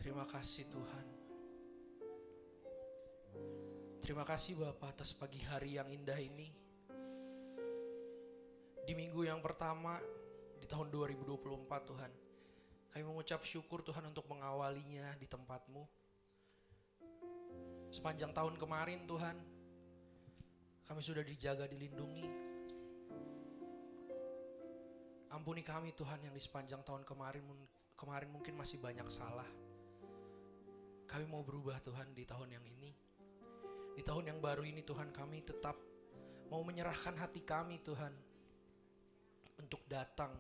Terima kasih Tuhan. Terima kasih Bapa atas pagi hari yang indah ini. Di minggu yang pertama di tahun 2024 Tuhan. Kami mengucap syukur Tuhan untuk mengawalinya di tempat-Mu. Sepanjang tahun kemarin Tuhan, kami sudah dijaga, dilindungi. Ampuni kami Tuhan yang di sepanjang tahun kemarin mungkin masih banyak salah. Kami mau berubah Tuhan di tahun yang ini. Di tahun yang baru ini Tuhan, kami tetap mau menyerahkan hati kami Tuhan untuk datang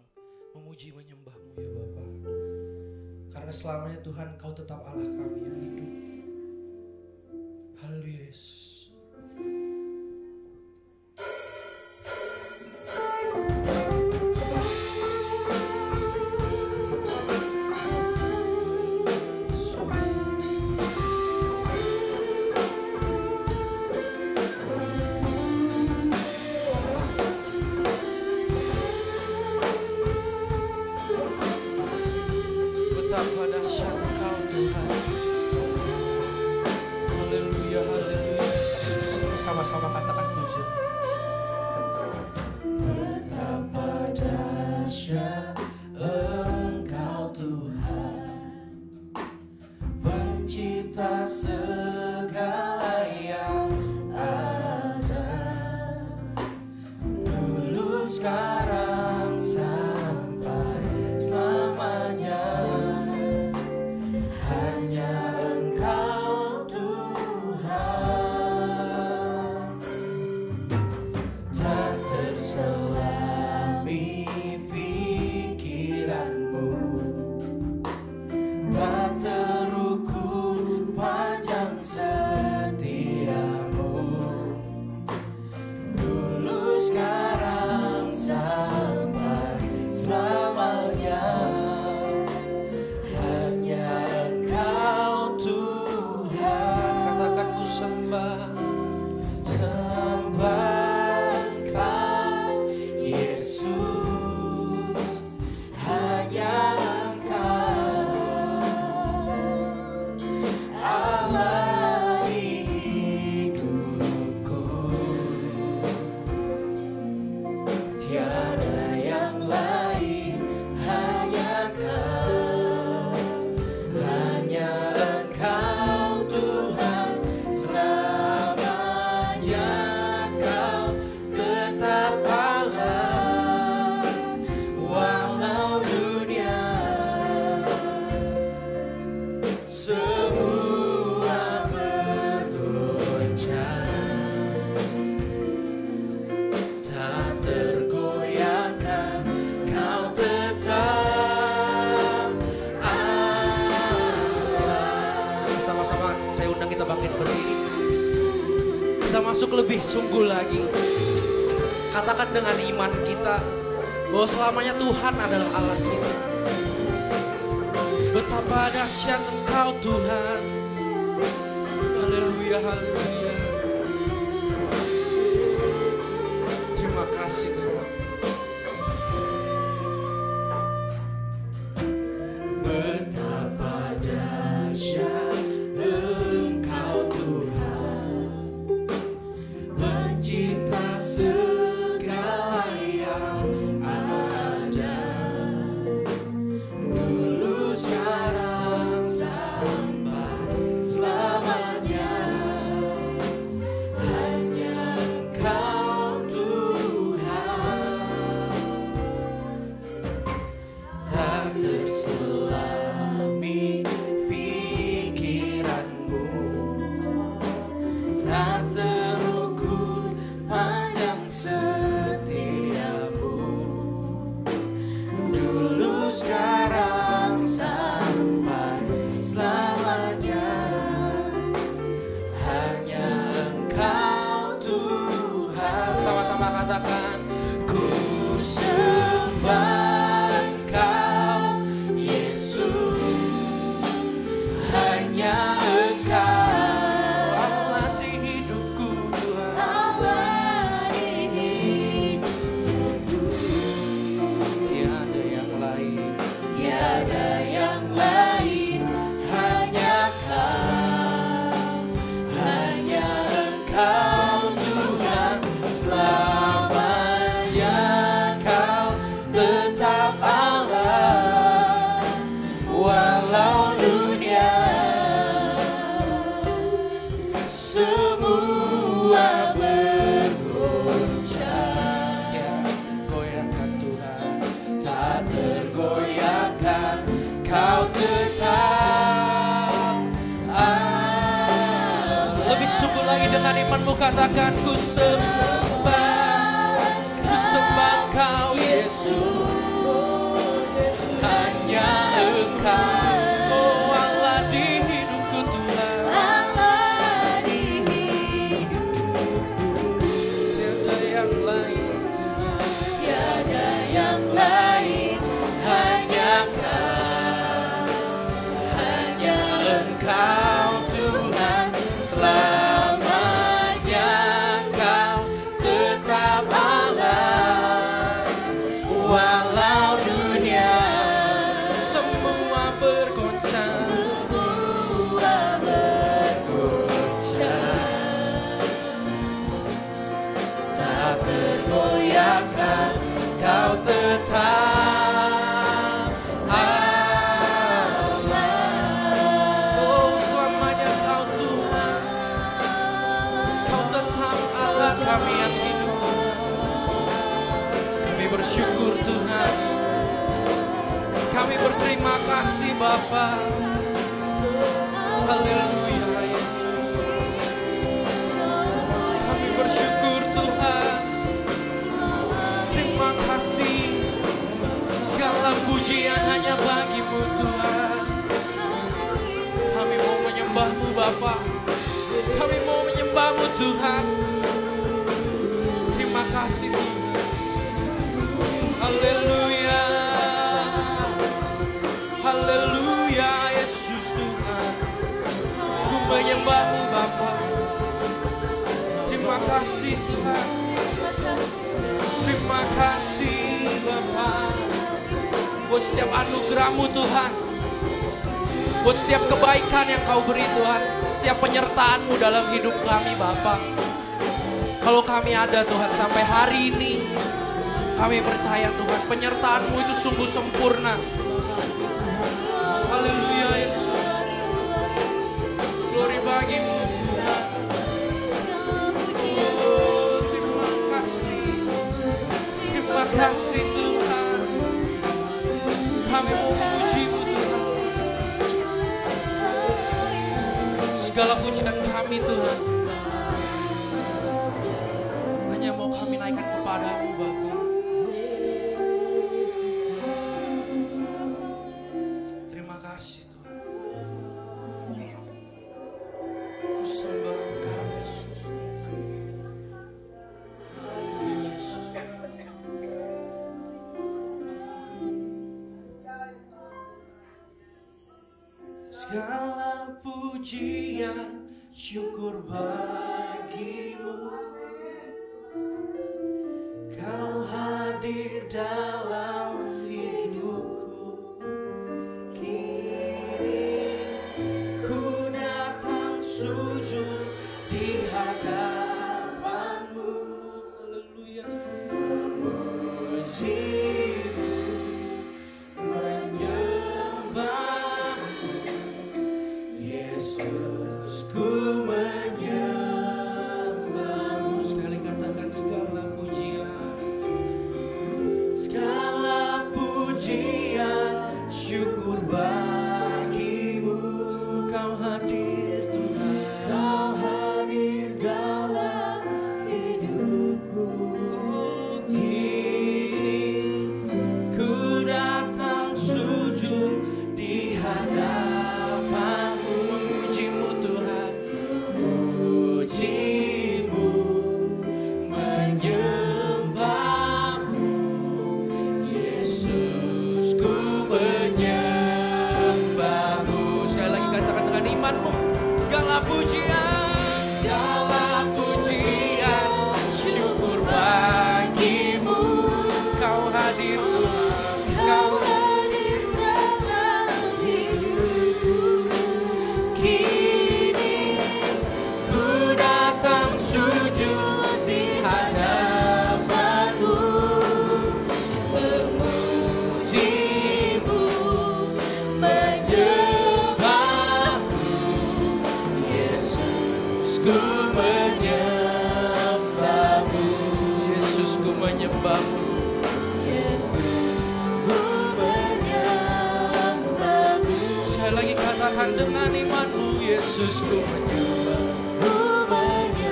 memuji menyembah-Mu ya Bapa. Karena selamanya Tuhan Kau tetap Allah kami yang hidup. Haleluya Yesus. Sama-sama katakan puji. Betapa dahsyat Engkau Tuhan, pencipta segala yang ada, dulu sekarang sampai selamanya. Hanya Engkau Tuhan, tak terselami pikiran-Mu, tak terukur panjang setia-Mu, dulu sekarang sampai selamanya. Hanya Engkau Tuhan, Katakan ku sembah. sembah Engkau Yesus, hanya Engkau Allah di hidupku, tiada yang lain, hanya Kau, hanya Engkau Tuhan, selamanya Kau tetap Allah, walau dunia semua bergoncang, tak tergoyahkan, Kau tetap Allah. Sama-sama saya undang kita bangkit berdiri. Kita masuk lebih sungguh lagi. Katakan dengan iman kita bahwa selamanya Tuhan adalah Allah kita. Betapa dahsyat Engkau Tuhan. Haleluya, haleluya. Terima kasih Tuhan. Betapa dahsyat Engkau Tuhan, pencipta segala yang ada, dulu sekarang sampai selamanya. Hanya Engkau Tuhan, dengan imanmu katakan ku sembah Kau Yesus, hanya Engkau, oh Allah di hidupku Tuhan, Allah di hidupku. tiada yang lain Tuhan, Tiada yang lain, hanya Kau, hanya Engkau Tuhan, selamanya Kau tetap Allah. Walau dunia semua bergoncang, semua bergoncang, tak tergoyahkan Kau tetap Allah. oh selamanya Kau Tuhan, Kau tetap Allah kami yang hidup. Kami bersyukur Tuhan, kami berterima kasih Bapa. Haleluya Yesus, kami bersyukur Tuhan. Terima kasih, segala pujian hanya bagi-Mu Tuhan. Kami mau menyembah-Mu Bapa, kami mau menyembah-Mu Tuhan. Terima kasih Tuhan. Haleluya, haleluya Yesus Tuhan. Ku menyembah-Mu Bapa. Terima kasih Tuhan. Terima kasih Bapa, buat setiap anugerah-Mu Tuhan, buat setiap kebaikan yang Kau beri Tuhan, setiap penyertaan-Mu dalam hidup kami Bapa. Kalau kami ada Tuhan sampai hari ini, kami percaya Tuhan penyertaan-Mu itu sungguh sempurna. Haleluya Yesus, glory bagi-Mu Tuhan. Oh, terima kasih, terima kasih Tuhan. Kami mau memuji-Mu Tuhan. Segala pujian kami Tuhan hanya mau kami naikkan kepadamu Bapa. Terima kasih Tuhan. Ku sembah Engkau Yesus. Haleluya Yesus. Segala pujian syukur bagi-Mu, Kau hadir dalam hidupku. Kini ku datang sujud di hadapan-Mu. Haleluya. Memuji-Mu, menyembah-Mu, Yesus, ku menyembah-Mu. Sekali katakan segala pujian, segala pujian syukur bagi-Mu. Kau hadir Tuhan, Kau hadir dalam hidupku. Oh, kini ku datang sujud di hadapan-Mu. Memuji-Mu Tuhan, memuji-Mu, menyembah-Mu, Yesus, ku menyembah-Mu. Sekali lagi katakan dengan imanmu, segala pujian, segala pujian syukur bagi-Mu. Kau hadir Tuhan, Kau hadir dalam hidupku. Kini ku datang sujud di hadapan-Mu. memuji-Mu, menyembah-Mu, Yesus, Ku menyembah-Mu, Yesus, ku menyembah-Mu. Yesus, ku menyembah-Mu. Sekali lagi katakan dengan imanmu, Yesus, ku menyembah. Yesus, ku menyembah-Mu.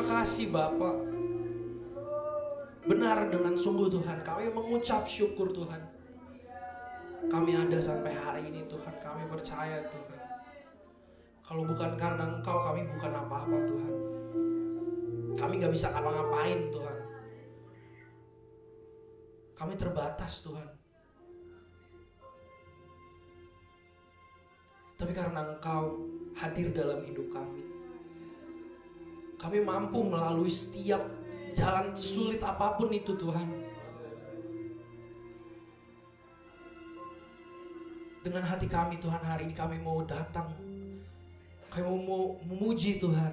terima kasih Bapa. Benar dengan sungguh Tuhan, kami mengucap syukur Tuhan. Kami ada sampai hari ini Tuhan, kami percaya Tuhan. Kalau bukan karena Engkau, kami bukan apa-apa Tuhan. Kami gak bisa ngapa-ngapain Tuhan. Kami terbatas Tuhan. Tapi karena Engkau hadir dalam hidup kami mampu melalui setiap jalan sulit apapun itu Tuhan. Dengan hati kami Tuhan, hari ini kami mau datang. Kami mau memuji Tuhan.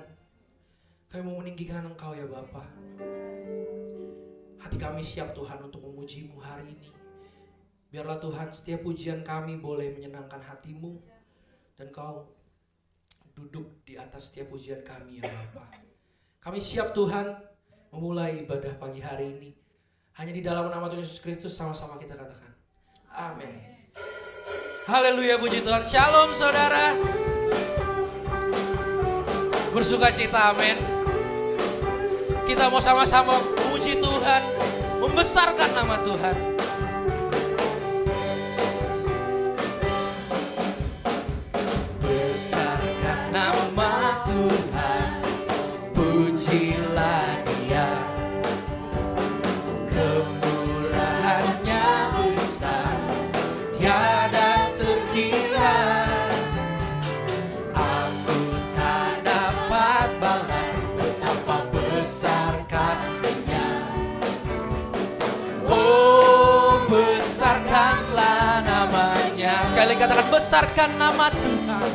Kami mau meninggikan Engkau ya Bapa. Hati kami siap Tuhan untuk memuji-Mu hari ini. Biarlah Tuhan setiap pujian kami boleh menyenangkan hati-Mu. Dan Kau duduk di atas setiap pujian kami ya Bapa. Kami siap Tuhan memulai ibadah pagi hari ini. Hanya di dalam nama Tuhan Yesus Kristus sama-sama kita katakan. Amin. Haleluya, puji Tuhan. Shalom saudara. Bersuka cita, amin. Kita mau sama-sama puji Tuhan, membesarkan nama Tuhan. Besarkan nama Tuhan, pujilah Dia. Kemurahannya besar, tiada terkira. Aku tak dapat balas betapa besar kasih-Nya. Oh, besarkanlah namanya. Sekali katakan, besarkan nama Tuhan.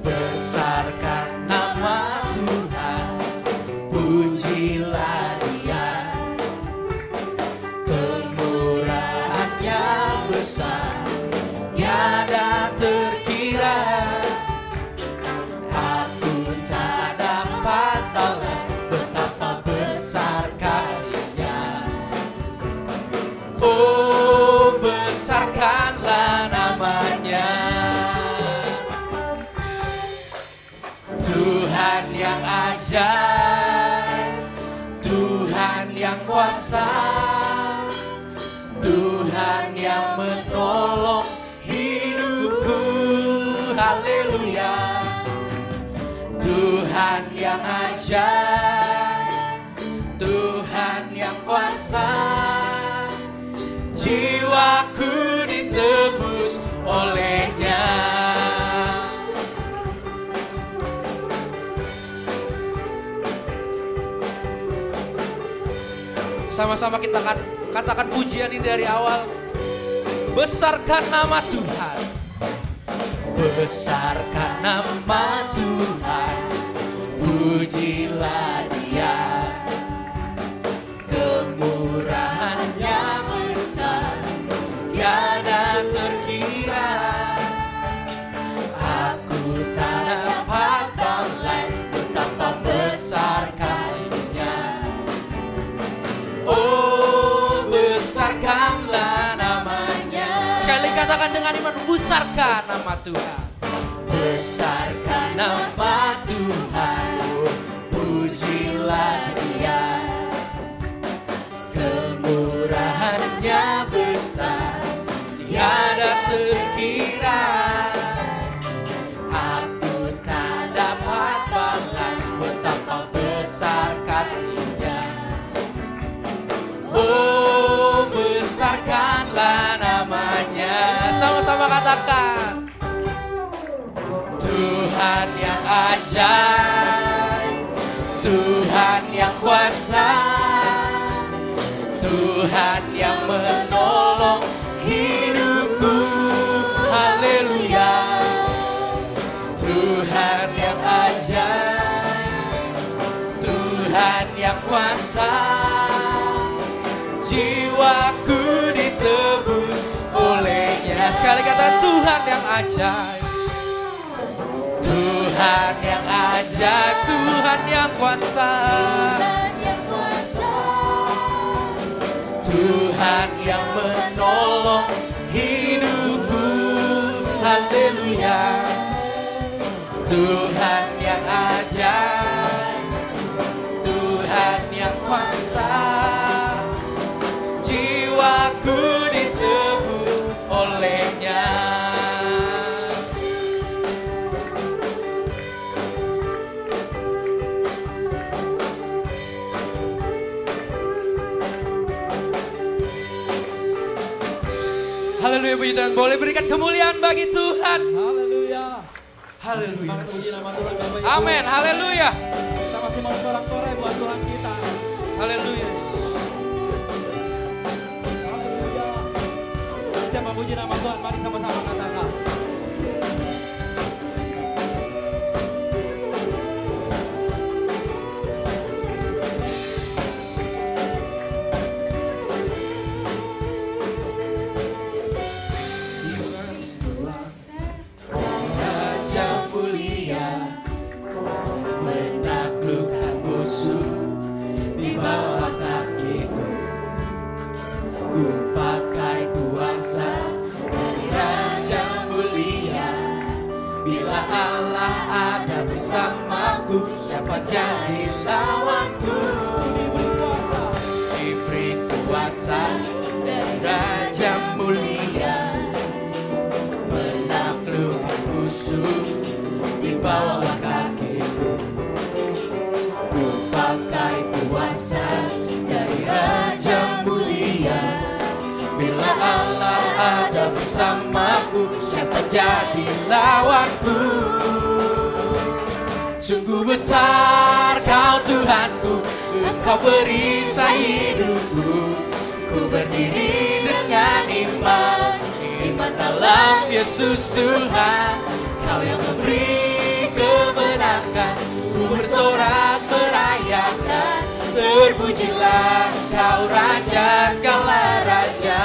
Besarkan nama Tuhan, pujilah Dia. Kemurahannya besar, tiada terkira. Aku tak dapat balas betapa besar kasih-Nya. Oh, besarkanlah namanya. Tuhan yang ajaib, Tuhan yang kuasa, Tuhan yang menolong hidupku. Haleluya. Tuhan yang ajaib, Tuhan yang kuasa, jiwaku ditebus oleh-Nya. Sama-sama kita katakan pujian ini dari awal. Besarkan nama Tuhan. Besarkan nama Tuhan, pujilah Dia. Kemurahannya besar, tiada terkira. Aku tak dapat balas betapa besar kasih-Nya. Oh, besarkanlah namanya. Sekali katakan dengan iman, besarkan nama Tuhan. Besarkan nama Tuhan, pujilah Dia. Kemurahannya besar, tiada terkira. Aku tak dapat balas betapa besar kasih-Nya. Oh, besarkanlah namanya. Sama-sama katakan. Tuhan yang ajaib, Tuhan yang kuasa, Tuhan yang menolong hidupku. Haleluya. Tuhan yang ajaib, Tuhan yang kuasa, jiwaku ditebus oleh-Nya. Sekali kata Tuhan yang ajaib, Tuhan yang ajaib, Tuhan yang kuasa, Tuhan yang menolong hidupku. Haleluya. Tuhan yang ajaib, Haleluya, puji Tuhan. Boleh berikan kemuliaan bagi Tuhan. Haleluya. Haleluya. Semangat puji nama Tuhan Bapak Ibu. Amin. Haleluya. Kita masih mau sorak-sorai buat Tuhan kita. Haleluya. Haleluya. Siapa puji nama Tuhan? Mari sama-sama katakan. Raja mulia menaklukkan musuh di bawah kakiku. Ku pakai kuasa dari Raja mulia. Bila Allah ada bersamaku, siapa jadi lawanku? Diberi kuasa dari Raja mulia, menaklukkan musuh di bawah kakiku. Ku pakai kuasa dari Raja mulia. Bila Allah ada bersamaku, siapa jadi lawanku? Sungguh besar Kau Tuhanku, Engkau perisai hidupku. Ku berdiri dengan iman, iman dalam Yesus Tuhan. Kau yang memberi kemenangan, ku bersorak merayakan. Terpujilah Kau Raja segala raja.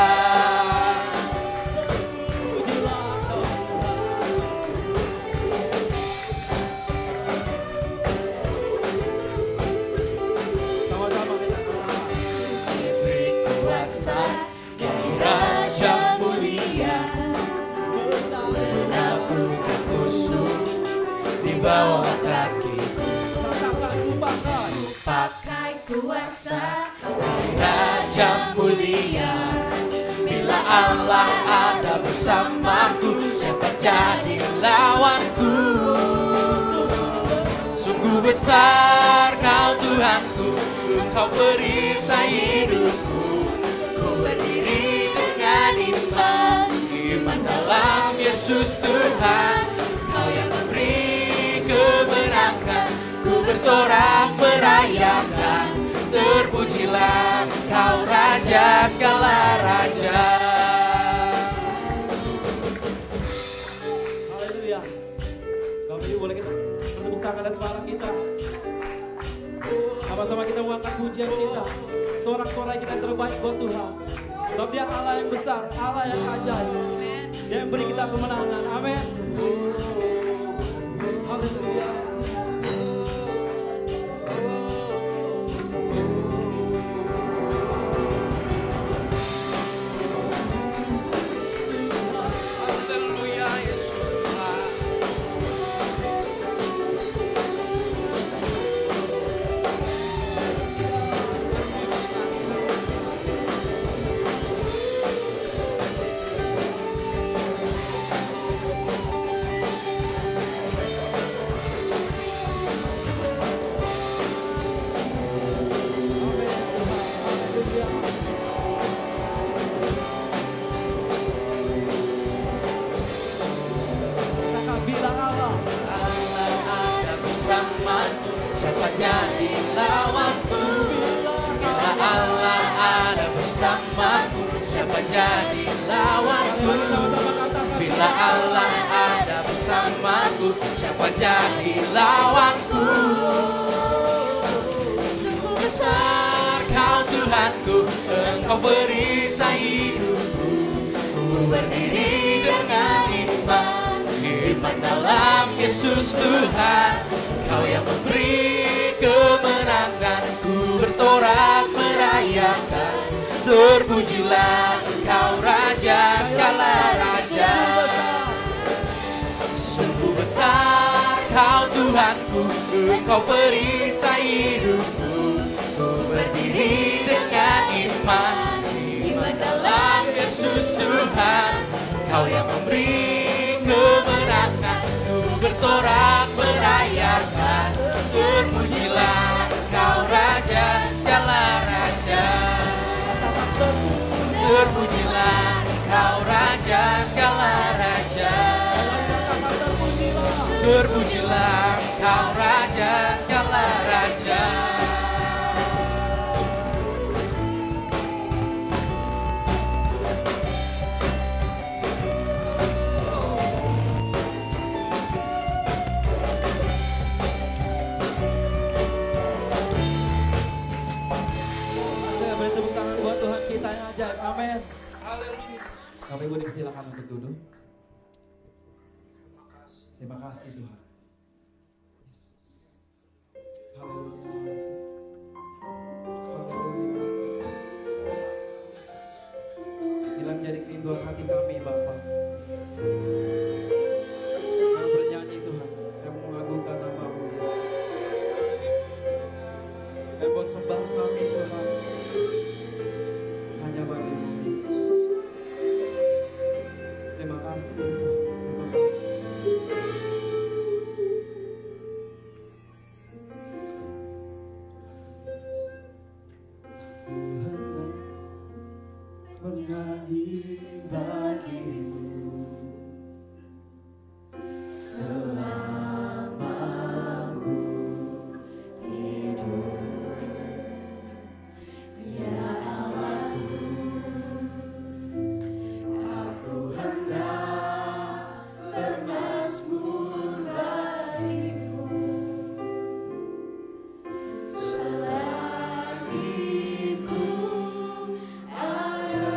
Sama-sama kita katakan. Diberi kuasa dari Raja mulia, menaklukkan musuh di bawah kakiku. Katakan, lupakan. Pakai kuasa dari Raja mulia. Bila Allah ada bersamaku, siapa jadi lawanku? Sungguh besar Kau Tuhanku, Engkau perisai hidupku. Ku berdiri dengan iman, iman dalam Yesus Tuhan. Kau yang memberi kemenangan, ku bersorak merayakan. Terpujilah Kau Raja segala raja. Haleluya. Bapak Ibu boleh kita bertepuk tangan dan semangat kita. Sama-sama kita mengangkat pujian kita. Sorak-sorai kita yang terbaik buat Tuhan. Sebab Dia Allah yang besar, Allah yang ajaib. Dia yang beri kita kemenangan. Amin. Haleluya. Haleluya, Yesus Tuhan. Katakan, bila Allah Allah ada bersamaku, siapa jadi lawanku? Bila Allah ada bersamaku, siapa jadi lawanku? Bila Allah ada bersamaku, siapa jadi lawanku? Sungguh besar Kau Tuhanku, Engkau perisai hidupku. Ku berdiri dengan iman, iman dalam Yesus Tuhan. Kau yang memberi kemenangan, ku bersorak merayakan. Terpujilah Kau Raja segala raja. Sungguh besar Kau Tuhanku, Engkau perisai hidupku. Ku berdiri dengan iman, iman dalam Yesus Tuhan. Kau yang memberi kemenangan, ku bersorak merayakan. Terpujilah Kau Raja segala raja. Terpujilah Kau Raja raja, segala raja. Terpujilah Engkau raja, segala raja. Beri tepuk tangan buat Tuhan kita yang ajaib. Amin. Bapak Ibu dipersilakan untuk duduk. Terima kasih Tuhan. Haleluya. Haleluya. Inilah menjadi kerinduan hati kami Bapa. Yang bernyanyi Tuhan, yang mengagungkan nama-Mu Yesus. Yang bersembah kami Tuhan. Hanya bagi Yesus. Terima kasih, terima kasih. Ku hendak bernyanyi bagimu selama ku hidup. Ya Allahku, aku hendak bermazmur bagimu selagi ku ada.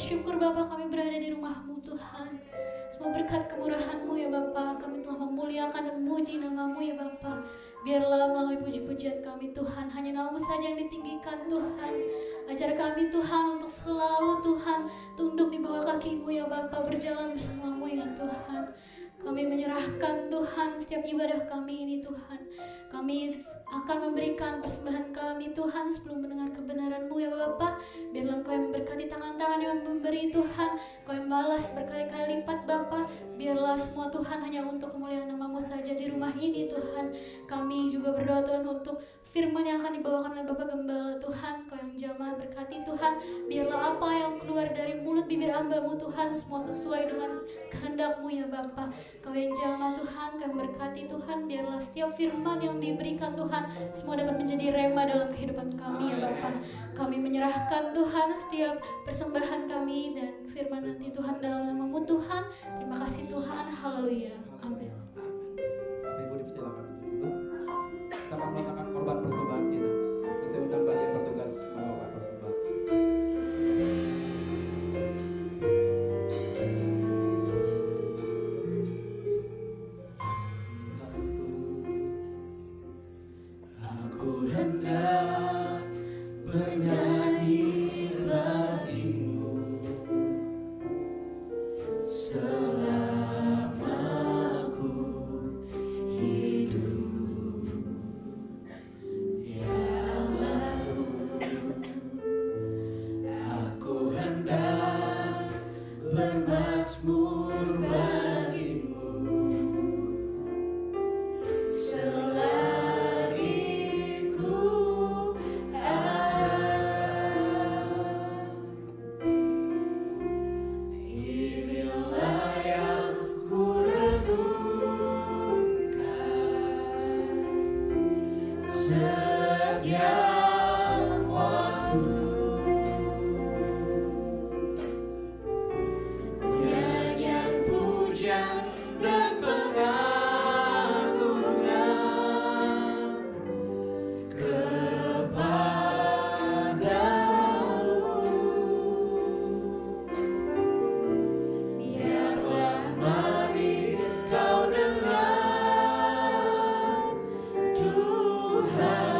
bersyukur Bapa kami berada di rumah-Mu Tuhan. Semua berkat kemurahan-Mu ya Bapa, kami telah memuliakan dan memuji nama-Mu ya Bapa. Biarlah melalui puji-pujian kami Tuhan, hanya nama-Mu saja yang ditinggikan Tuhan. Ajar kami Tuhan untuk selalu Tuhan tunduk di bawah kaki-Mu ya Bapa, berjalan bersama-Mu ya Tuhan. Kami menyerahkan Tuhan setiap ibadah kami ini Tuhan. Kami akan memberikan persembahan kami Tuhan sebelum mendengar kebenaran-Mu ya Bapa. Biarlah Engkau yang memberkati tangan-tangan yang memberi Tuhan, Engkau yang balas berkali-kali lipat Bapa. Biarlah semua Tuhan hanya untuk kemuliaan nama-Mu saja di rumah ini Tuhan. Kami juga berdoa Tuhan untuk firman yang akan dibawakan oleh Bapak Gembala Tuhan, Kau yang jamah berkati Tuhan. Biarlah apa yang keluar dari mulut bibir hamba-Mu Tuhan semua sesuai dengan kehendak-Mu ya Bapa. Kau yang jamah Tuhan, Kau yang berkati Tuhan. Biarlah setiap firman yang diberikan Tuhan semua dapat menjadi rema dalam kehidupan kami ya Bapa. Kami menyerahkan Tuhan setiap persembahan kami dan firman nanti Tuhan dalam nama-Mu Tuhan. Terima kasih Tuhan, haleluya, amin. Bapak Ibu dipersilakan untuk duduk. Kita akan melakukan korban persembahan kita. Saya undang bagian bertugas membawa persembahan. Aku hendak bernyanyi bagimu selama aku hidup, ya Allahku. Aku hendak bermazmur bagimu selagi ku ada. Inilah yang ku renungkan setiap waktu. Nyanyian pujian dan pengagungan kepadamu. Biarlah manis kau dengar Tuhan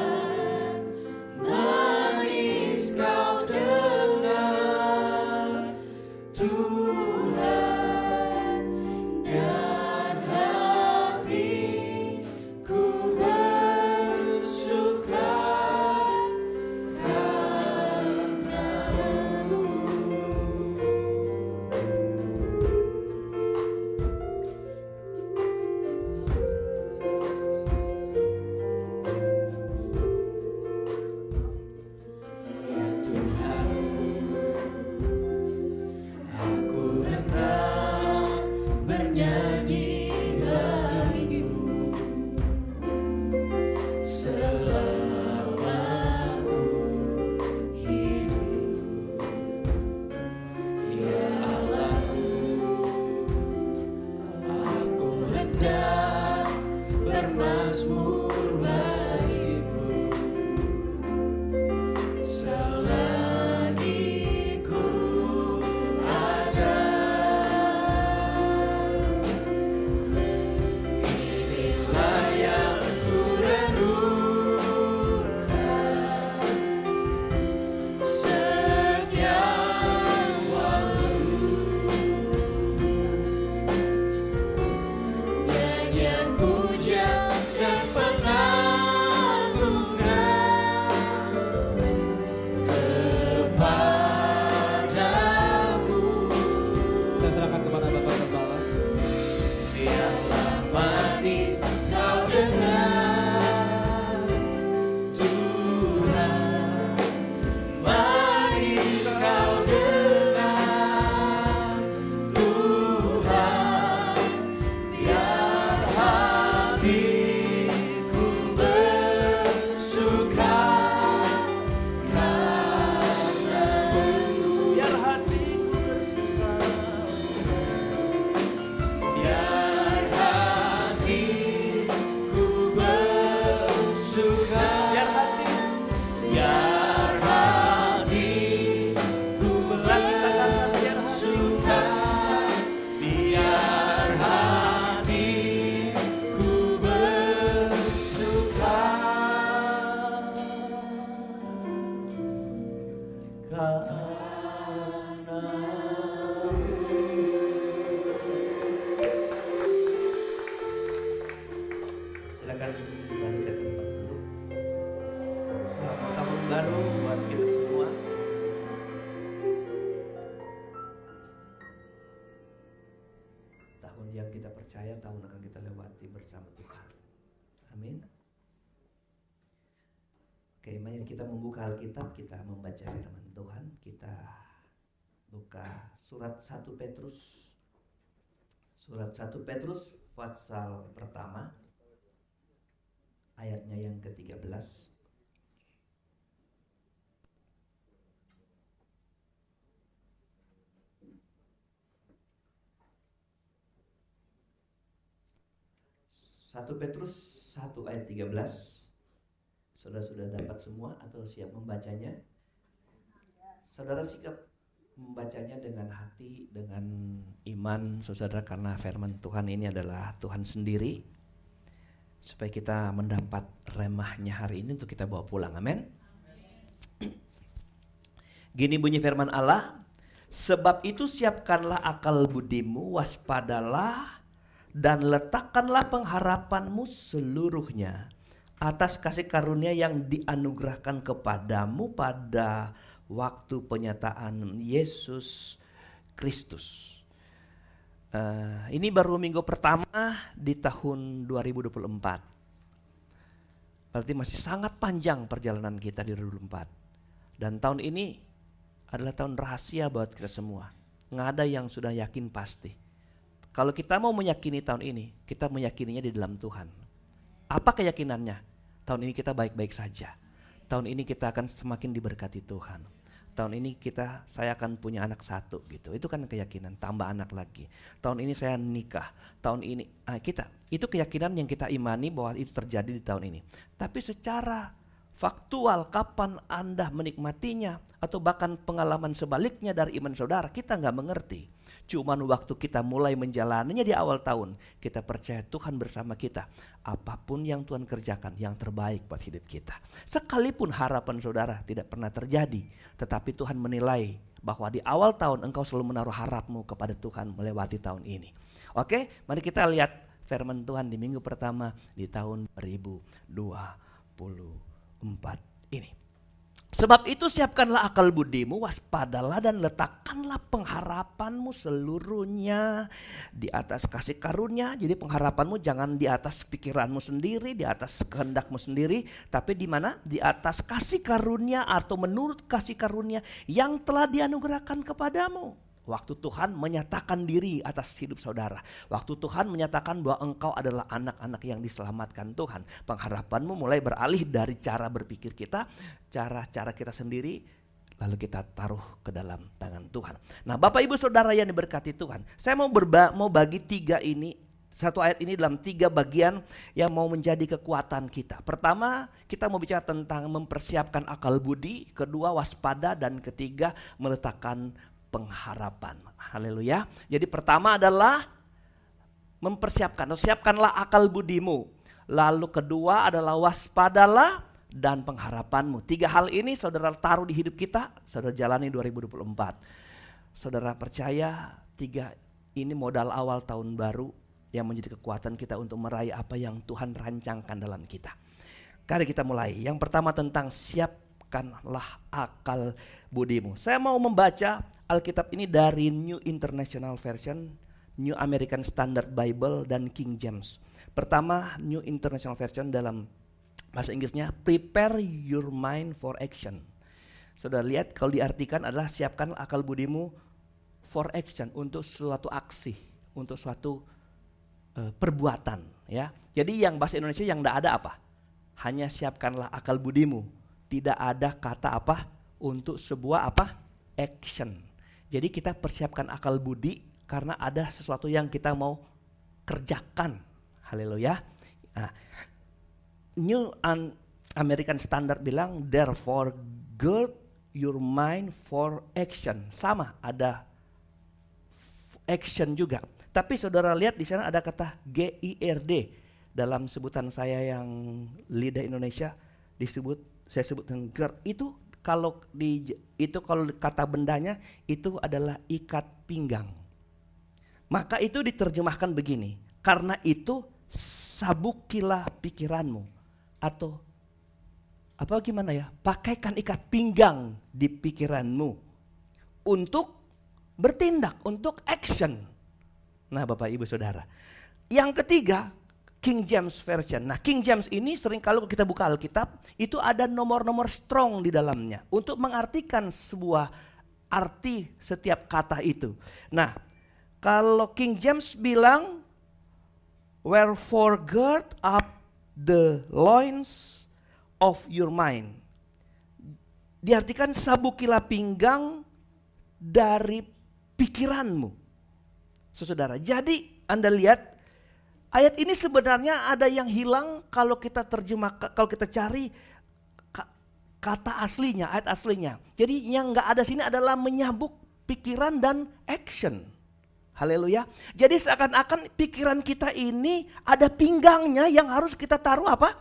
Selamat tahun baru buat kita semua. Tahun yang kita percaya, tahun akan kita lewati bersama Tuhan. Amin. Oke, mari kita membuka Alkitab, kita membaca firman Tuhan. Kita buka surat 1 Petrus. Surat 1 Petrus pasal pertama, ayatnya yang ke-13. Satu Petrus 1 ayat 13. Saudara sudah dapat semua atau siap membacanya? Saudara sikap membacanya dengan hati, dengan iman, saudara, karena firman Tuhan ini adalah Tuhan sendiri, supaya kita mendapat remahnya hari ini untuk kita bawa pulang. Amin. Gini bunyi firman Allah, sebab itu siapkanlah akal budimu, waspadalah dan letakkanlah pengharapanmu seluruhnya atas kasih karunia yang dianugerahkan kepadamu pada waktu penyataan Yesus Kristus. Ini baru minggu pertama di tahun 2024. Berarti masih sangat panjang perjalanan kita di 2024. Dan tahun ini adalah tahun rahasia buat kita semua. Nggak ada yang sudah yakin pasti. Kalau kita mau meyakini tahun ini, kita meyakininya di dalam Tuhan. Apa keyakinannya? Tahun ini kita baik-baik saja. Tahun ini kita akan semakin diberkati Tuhan. Tahun ini saya akan punya anak 1 gitu. Itu kan keyakinan, tambah anak lagi. Tahun ini saya nikah. Tahun ini itu keyakinan yang kita imani bahwa itu terjadi di tahun ini. Tapi secara faktual kapan Anda menikmatinya atau bahkan pengalaman sebaliknya dari iman saudara, kita nggak mengerti. Cuman waktu kita mulai menjalaninya di awal tahun, kita percaya Tuhan bersama kita. Apapun yang Tuhan kerjakan, yang terbaik buat hidup kita. Sekalipun harapan saudara tidak pernah terjadi, tetapi Tuhan menilai bahwa di awal tahun engkau selalu menaruh harapmu kepada Tuhan melewati tahun ini. Oke, mari kita lihat firman Tuhan di minggu pertama di tahun 2024 ini. Sebab itu siapkanlah akal budimu, waspadalah dan letakkanlah pengharapanmu seluruhnya di atas kasih karunia. Jadi pengharapanmu jangan di atas pikiranmu sendiri, di atas kehendakmu sendiri, tapi di mana? Di atas kasih karunia atau menurut kasih karunia yang telah dianugerahkan kepadamu. Waktu Tuhan menyatakan diri atas hidup saudara. Waktu Tuhan menyatakan bahwa engkau adalah anak-anak yang diselamatkan Tuhan. Pengharapanmu mulai beralih dari cara berpikir kita, cara kita sendiri, lalu kita taruh ke dalam tangan Tuhan. Nah, Bapak Ibu Saudara yang diberkati Tuhan, saya mau bagi 3 ini, satu ayat ini dalam 3 bagian yang mau menjadi kekuatan kita. Pertama, kita mau bicara tentang mempersiapkan akal budi. Kedua, waspada. Dan ketiga, meletakkan pengharapan. Haleluya. Jadi pertama adalah mempersiapkan, atau siapkanlah akal budimu. Lalu kedua adalah waspadalah dan pengharapanmu. 3 hal ini saudara taruh di hidup kita, saudara jalani 2024. Saudara percaya 3 ini modal awal tahun baru yang menjadi kekuatan kita untuk meraih apa yang Tuhan rancangkan dalam kita. Mari kita mulai. Yang pertama tentang siapkanlah akal budimu. Saya mau membaca Alkitab ini dari New International Version, New American Standard Bible, dan King James. Pertama, New International Version dalam bahasa Inggrisnya, prepare your mind for action. Saudara lihat kalau diartikan adalah siapkan akal budimu for action, untuk suatu aksi, untuk suatu perbuatan. Ya. Jadi yang bahasa Indonesia yang tidak ada apa? Hanya siapkanlah akal budimu. Tidak ada kata apa? Untuk sebuah apa? Action. Jadi kita persiapkan akal budi karena ada sesuatu yang kita mau kerjakan. Haleluya. Nah, New American Standard bilang, therefore gird your mind for action. Sama, ada action juga. Tapi saudara lihat di sana ada kata GIRD. Dalam sebutan saya yang lidah Indonesia saya sebut dengan GIRD. Kalau kata bendanya itu adalah ikat pinggang. Maka itu diterjemahkan begini, karena itu sabukilah pikiranmu, atau apa gimana ya? Pakaikan ikat pinggang di pikiranmu untuk bertindak, untuk action. Nah, Bapak Ibu Saudara. Yang ketiga, King James Version. Nah, King James ini sering kalau kita buka Alkitab, itu ada nomor-nomor strong di dalamnya untuk mengartikan sebuah arti setiap kata itu. Nah, kalau King James bilang, wherefore gird up the loins of your mind. Diartikan sabukilah pinggang dari pikiranmu. Saudara, jadi Anda lihat ayat ini sebenarnya ada yang hilang kalau kita kalau kita cari kata aslinya, ayat aslinya. Jadi yang nggak ada sini adalah menyabuk pikiran dan action. Haleluya. Jadi seakan-akan pikiran kita ini ada pinggangnya yang harus kita taruh apa?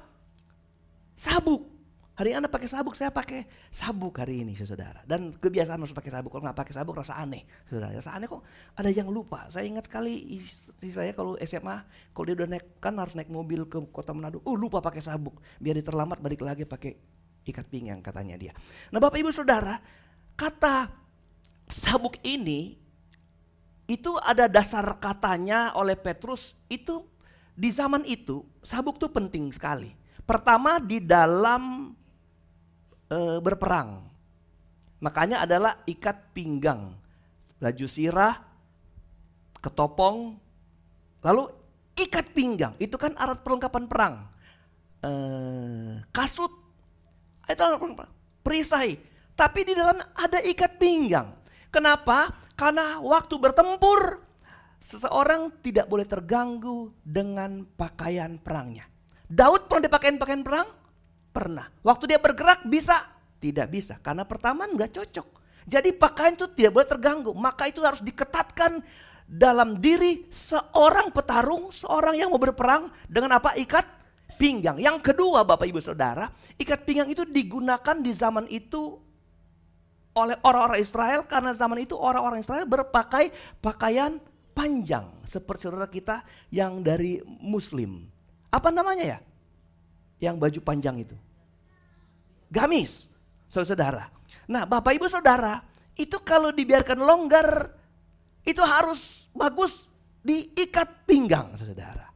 Sabuk. Hari ini Anda pakai sabuk, saya pakai sabuk hari ini saudara. Dan kebiasaan harus pakai sabuk, kalau nggak pakai sabuk rasa aneh. Saudara, rasa aneh kok ada yang lupa. Saya ingat sekali istri saya kalau SMA, kalau dia udah naik, kan harus naik mobil ke kota Manado. Lupa pakai sabuk, biar dia terlambat balik lagi pakai ikat pinggang katanya dia. Nah Bapak Ibu Saudara, kata sabuk ini, itu ada dasar katanya oleh Petrus, itu di zaman itu sabuk itu penting sekali. Pertama di dalam berperang. Makanya adalah ikat pinggang, baju sirah, ketopong, lalu ikat pinggang. Itu kan alat perlengkapan perang. Kasut, itu perisai. Tapi di dalam ada ikat pinggang. Kenapa? Karena waktu bertempur, seseorang tidak boleh terganggu dengan pakaian perangnya. Daud pernah dipakai pakaian perang? Pernah. Waktu dia bergerak bisa? Tidak bisa. Karena pertama enggak cocok. Jadi pakaian itu tidak boleh terganggu. Maka itu harus diketatkan dalam diri seorang petarung, seorang yang mau berperang dengan apa? Ikat pinggang. Yang kedua Bapak Ibu Saudara, ikat pinggang itu digunakan di zaman itu oleh orang-orang Israel, karena zaman itu orang-orang Israel berpakai pakaian panjang seperti saudara kita yang dari Muslim. Apa namanya ya? Yang baju panjang itu. Gamis, saudara. Nah, Bapak Ibu Saudara, itu kalau dibiarkan longgar, itu harus bagus diikat pinggang, saudara.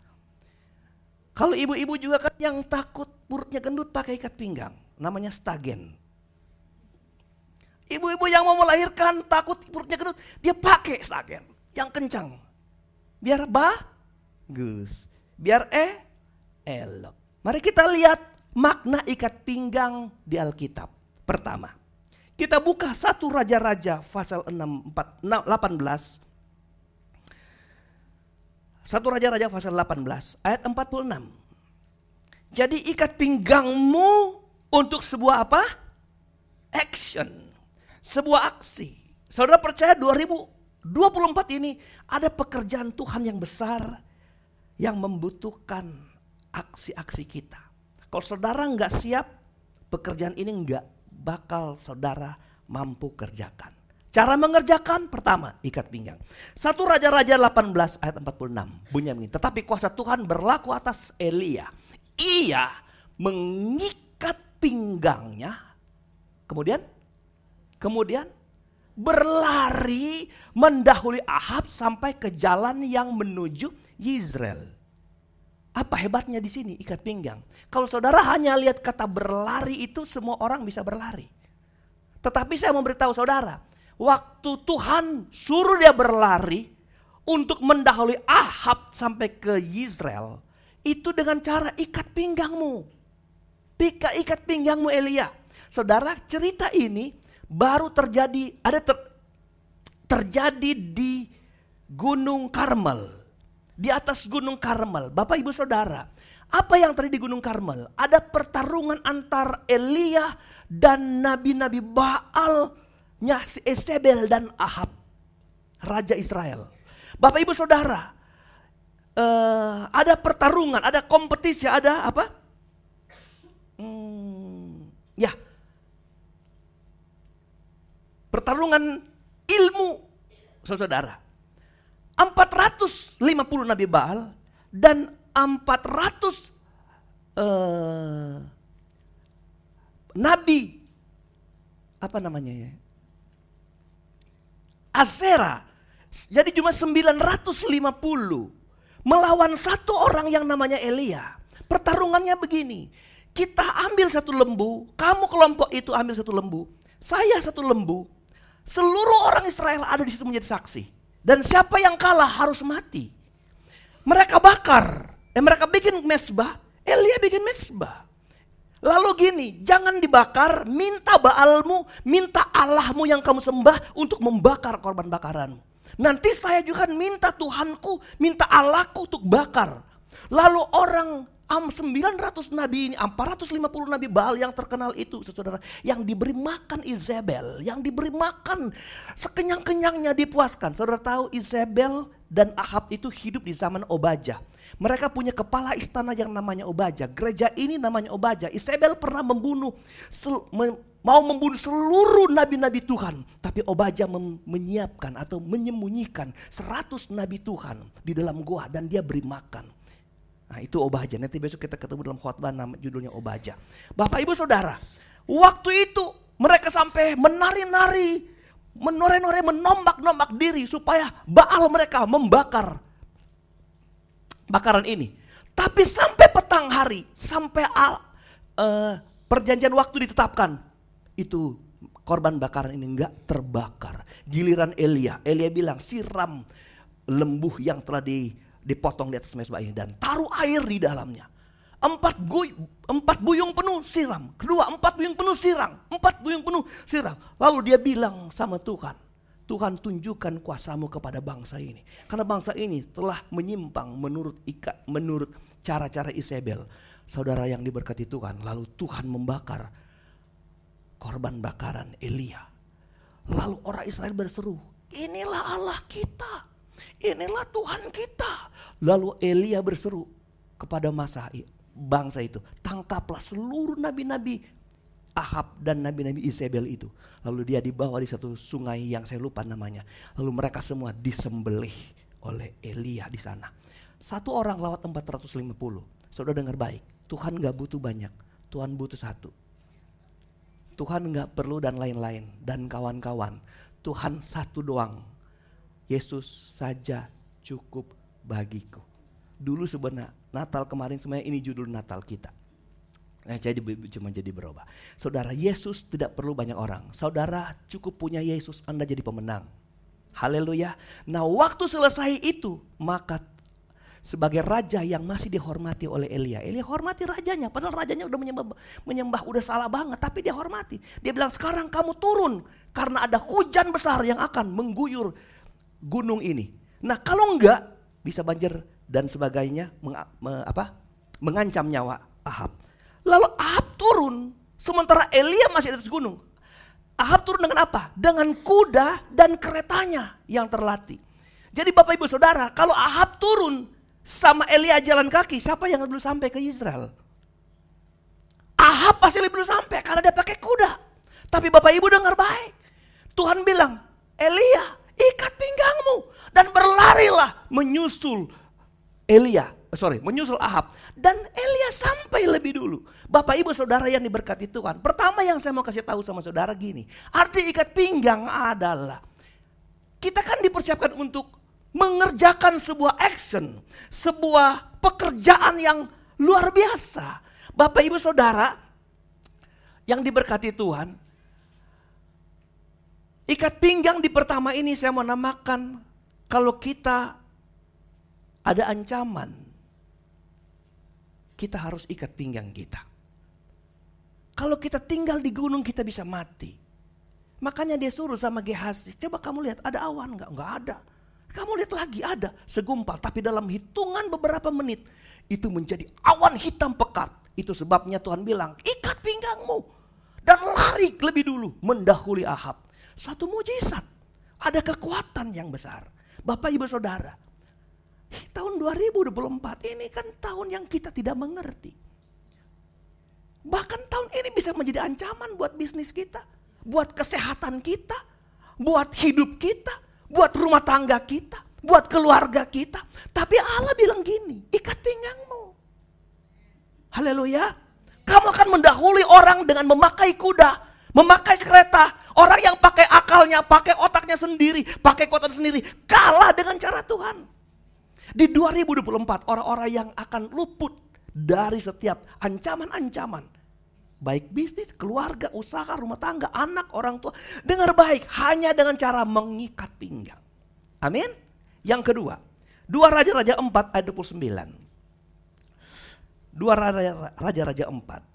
Kalau ibu-ibu juga kan yang takut perutnya gendut pakai ikat pinggang, namanya stagen. Ibu-ibu yang mau melahirkan takut perutnya gendut, dia pakai stagen yang kencang. Biar bagus, biar elok. Mari kita lihat makna ikat pinggang di Alkitab. Pertama, kita buka 1 Raja-Raja pasal 18. 1 Raja-Raja pasal 18 ayat 46. Jadi ikat pinggangmu untuk sebuah apa? Action. Sebuah aksi. Saudara percaya 2024 ini ada pekerjaan Tuhan yang besar yang membutuhkan aksi-aksi kita. Kalau saudara nggak siap, pekerjaan ini nggak bakal saudara mampu kerjakan. Cara mengerjakan pertama, ikat pinggang. 1 Raja-Raja 18 ayat 46 bunyinya begini. Tetapi kuasa Tuhan berlaku atas Elia. Ia mengikat pinggangnya. Kemudian berlari mendahului Ahab sampai ke jalan yang menuju Yizreel. Apa hebatnya di sini ikat pinggang? Kalau saudara hanya lihat kata berlari itu semua orang bisa berlari. Tetapi saya mau beritahu saudara, waktu Tuhan suruh dia berlari untuk mendahului Ahab sampai ke Yizreel, itu dengan cara ikat pinggangmu. Ikat pinggangmu Elia. Saudara, cerita ini baru terjadi, terjadi di Gunung Karmel. Di atas Gunung Karmel, Bapak Ibu Saudara, apa yang terjadi di Gunung Karmel? Ada pertarungan antara Elia dan nabi-nabi Baalnya si Yezebel dan Ahab, Raja Israel. Bapak Ibu Saudara, ada pertarungan, ada kompetisi, ada apa? Pertarungan ilmu, saudara. 450 nabi Baal dan 400 nabi, apa namanya ya? Asera. Jadi cuma 950 melawan satu orang yang namanya Elia. Pertarungannya begini, kita ambil satu lembu, kamu kelompok itu ambil satu lembu, saya satu lembu, seluruh orang Israel ada di situ menjadi saksi. Dan siapa yang kalah harus mati. Mereka bakar, mereka bikin mezbah, Elia bikin mezbah. Lalu gini, jangan dibakar, minta Baalmu, minta Allahmu yang kamu sembah untuk membakar korban bakaranmu. Nanti saya juga minta Tuhanku, minta Allahku untuk bakar. Lalu orang 900 nabi ini, 450 nabi Baal yang terkenal itu, saudara, yang diberi makan Izebel, yang diberi makan sekenyang-kenyangnya dipuaskan. Saudara tahu Izebel dan Ahab itu hidup di zaman Obadya. Mereka punya kepala istana yang namanya Obadya. Gereja ini namanya Obadya. Izebel pernah mau membunuh seluruh nabi-nabi Tuhan. Tapi Obadya menyiapkan atau menyembunyikan 100 nabi Tuhan di dalam gua dan dia beri makan. Nah itu Obadya, nanti besok kita ketemu dalam khotbah judulnya Obadya. Bapak Ibu Saudara, waktu itu mereka sampai menari-nari, menore-nore, menombak-nombak diri supaya Baal mereka membakar bakaran ini. Tapi sampai petang hari, sampai perjanjian waktu ditetapkan, itu korban bakaran ini enggak terbakar. Giliran Elia bilang siram lembu yang telah dipotong di atas mezbah ini dan taruh air di dalamnya. 4 buyung penuh siram. Kedua 4 buyung penuh siram. 4 buyung penuh siram. Lalu dia bilang sama Tuhan, Tuhan tunjukkan kuasamu kepada bangsa ini. Karena bangsa ini telah menyimpang menurut cara-cara Izebel. Saudara yang diberkati Tuhan, lalu Tuhan membakar korban bakaran Elia. Lalu orang Israel berseru, inilah Allah kita. Inilah Tuhan kita. Lalu Elia berseru kepada bangsa itu, tangkaplah seluruh nabi-nabi Ahab dan nabi-nabi Izebel itu. Lalu dia dibawa di satu sungai yang saya lupa namanya. Lalu mereka semua disembelih oleh Elia di sana. Satu orang lewat 450. Saudara dengar baik, Tuhan gak butuh banyak, Tuhan butuh satu. Tuhan gak perlu dan lain-lain dan kawan-kawan. Tuhan satu doang. Yesus saja cukup bagiku. Dulu sebenarnya Natal kemarin sebenarnya ini judul Natal kita. Nah, cuma jadi berubah. Saudara, Yesus tidak perlu banyak orang. Saudara cukup punya Yesus, Anda jadi pemenang. Haleluya. Nah, waktu selesai itu, maka sebagai raja yang masih dihormati oleh Elia hormati rajanya, padahal rajanya udah menyembah udah salah banget, tapi dia hormati. Dia bilang, sekarang kamu turun karena ada hujan besar yang akan mengguyur gunung ini. Nah, kalau enggak bisa banjir dan sebagainya, mengancam nyawa Ahab. Lalu Ahab turun, sementara Elia masih di atas gunung. Ahab turun dengan apa? Dengan kuda dan keretanya yang terlatih. Jadi Bapak Ibu Saudara, kalau Ahab turun sama Elia jalan kaki, siapa yang belum sampai ke Israel? Ahab pasti belum sampai karena dia pakai kuda. Tapi Bapak Ibu dengar baik, Tuhan bilang, Elia, ikat pinggangmu dan berlarilah menyusul Ahab. Dan Elia sampai lebih dulu. Bapak Ibu Saudara yang diberkati Tuhan, pertama yang saya mau kasih tahu sama saudara gini, arti ikat pinggang adalah kita kan dipersiapkan untuk mengerjakan sebuah action, sebuah pekerjaan yang luar biasa. Bapak Ibu Saudara yang diberkati Tuhan, ikat pinggang di pertama ini saya mau namakan, kalau kita ada ancaman, kita harus ikat pinggang kita. Kalau kita tinggal di gunung kita bisa mati. Makanya dia suruh sama Gehazi, coba kamu lihat ada awan enggak? Enggak ada. Kamu lihat lagi ada segumpal, tapi dalam hitungan beberapa menit itu menjadi awan hitam pekat. Itu sebabnya Tuhan bilang, ikat pinggangmu dan lari lebih dulu mendahului Ahab. Suatu mujizat, ada kekuatan yang besar. Bapak Ibu Saudara, tahun 2024 ini kan tahun yang kita tidak mengerti. Bahkan tahun ini bisa menjadi ancaman buat bisnis kita, buat kesehatan kita, buat hidup kita, buat rumah tangga kita, buat keluarga kita. Tapi Allah bilang gini, ikat pinggangmu. Haleluya. Kamu akan mendahului orang dengan memakai kuda, memakai kereta. Orang yang pakai akalnya, pakai otaknya sendiri, pakai kekuatan sendiri, kalah dengan cara Tuhan. Di 2024 orang-orang yang akan luput dari setiap ancaman-ancaman. Baik bisnis, keluarga, usaha, rumah tangga, anak, orang tua. Dengar baik, hanya dengan cara mengikat pinggang. Amin. Yang kedua, 2 Raja-Raja 4 ayat 29. 2 Raja-Raja 4.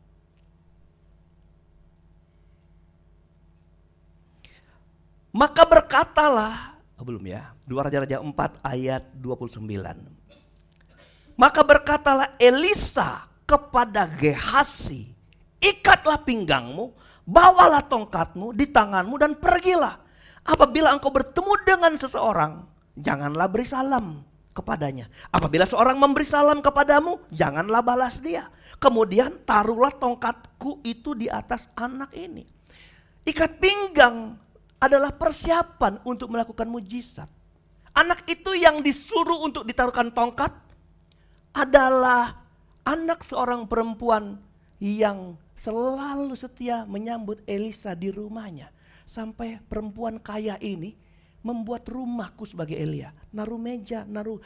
Maka berkatalah, belum ya, 2 Raja-Raja 4 ayat 29. Maka berkatalah Elisa kepada Gehasi, ikatlah pinggangmu, bawalah tongkatmu di tanganmu dan pergilah. Apabila engkau bertemu dengan seseorang, janganlah beri salam kepadanya. Apabila seorang memberi salam kepadamu, janganlah balas dia. Kemudian taruhlah tongkatku itu di atas anak ini. Ikat pinggang adalah persiapan untuk melakukan mujizat. Anak itu yang disuruh untuk ditaruhkan tongkat adalah anak seorang perempuan yang selalu setia menyambut Elisa di rumahnya. Sampai perempuan kaya ini membuat rumahku sebagai Elia. Naruh meja, naruh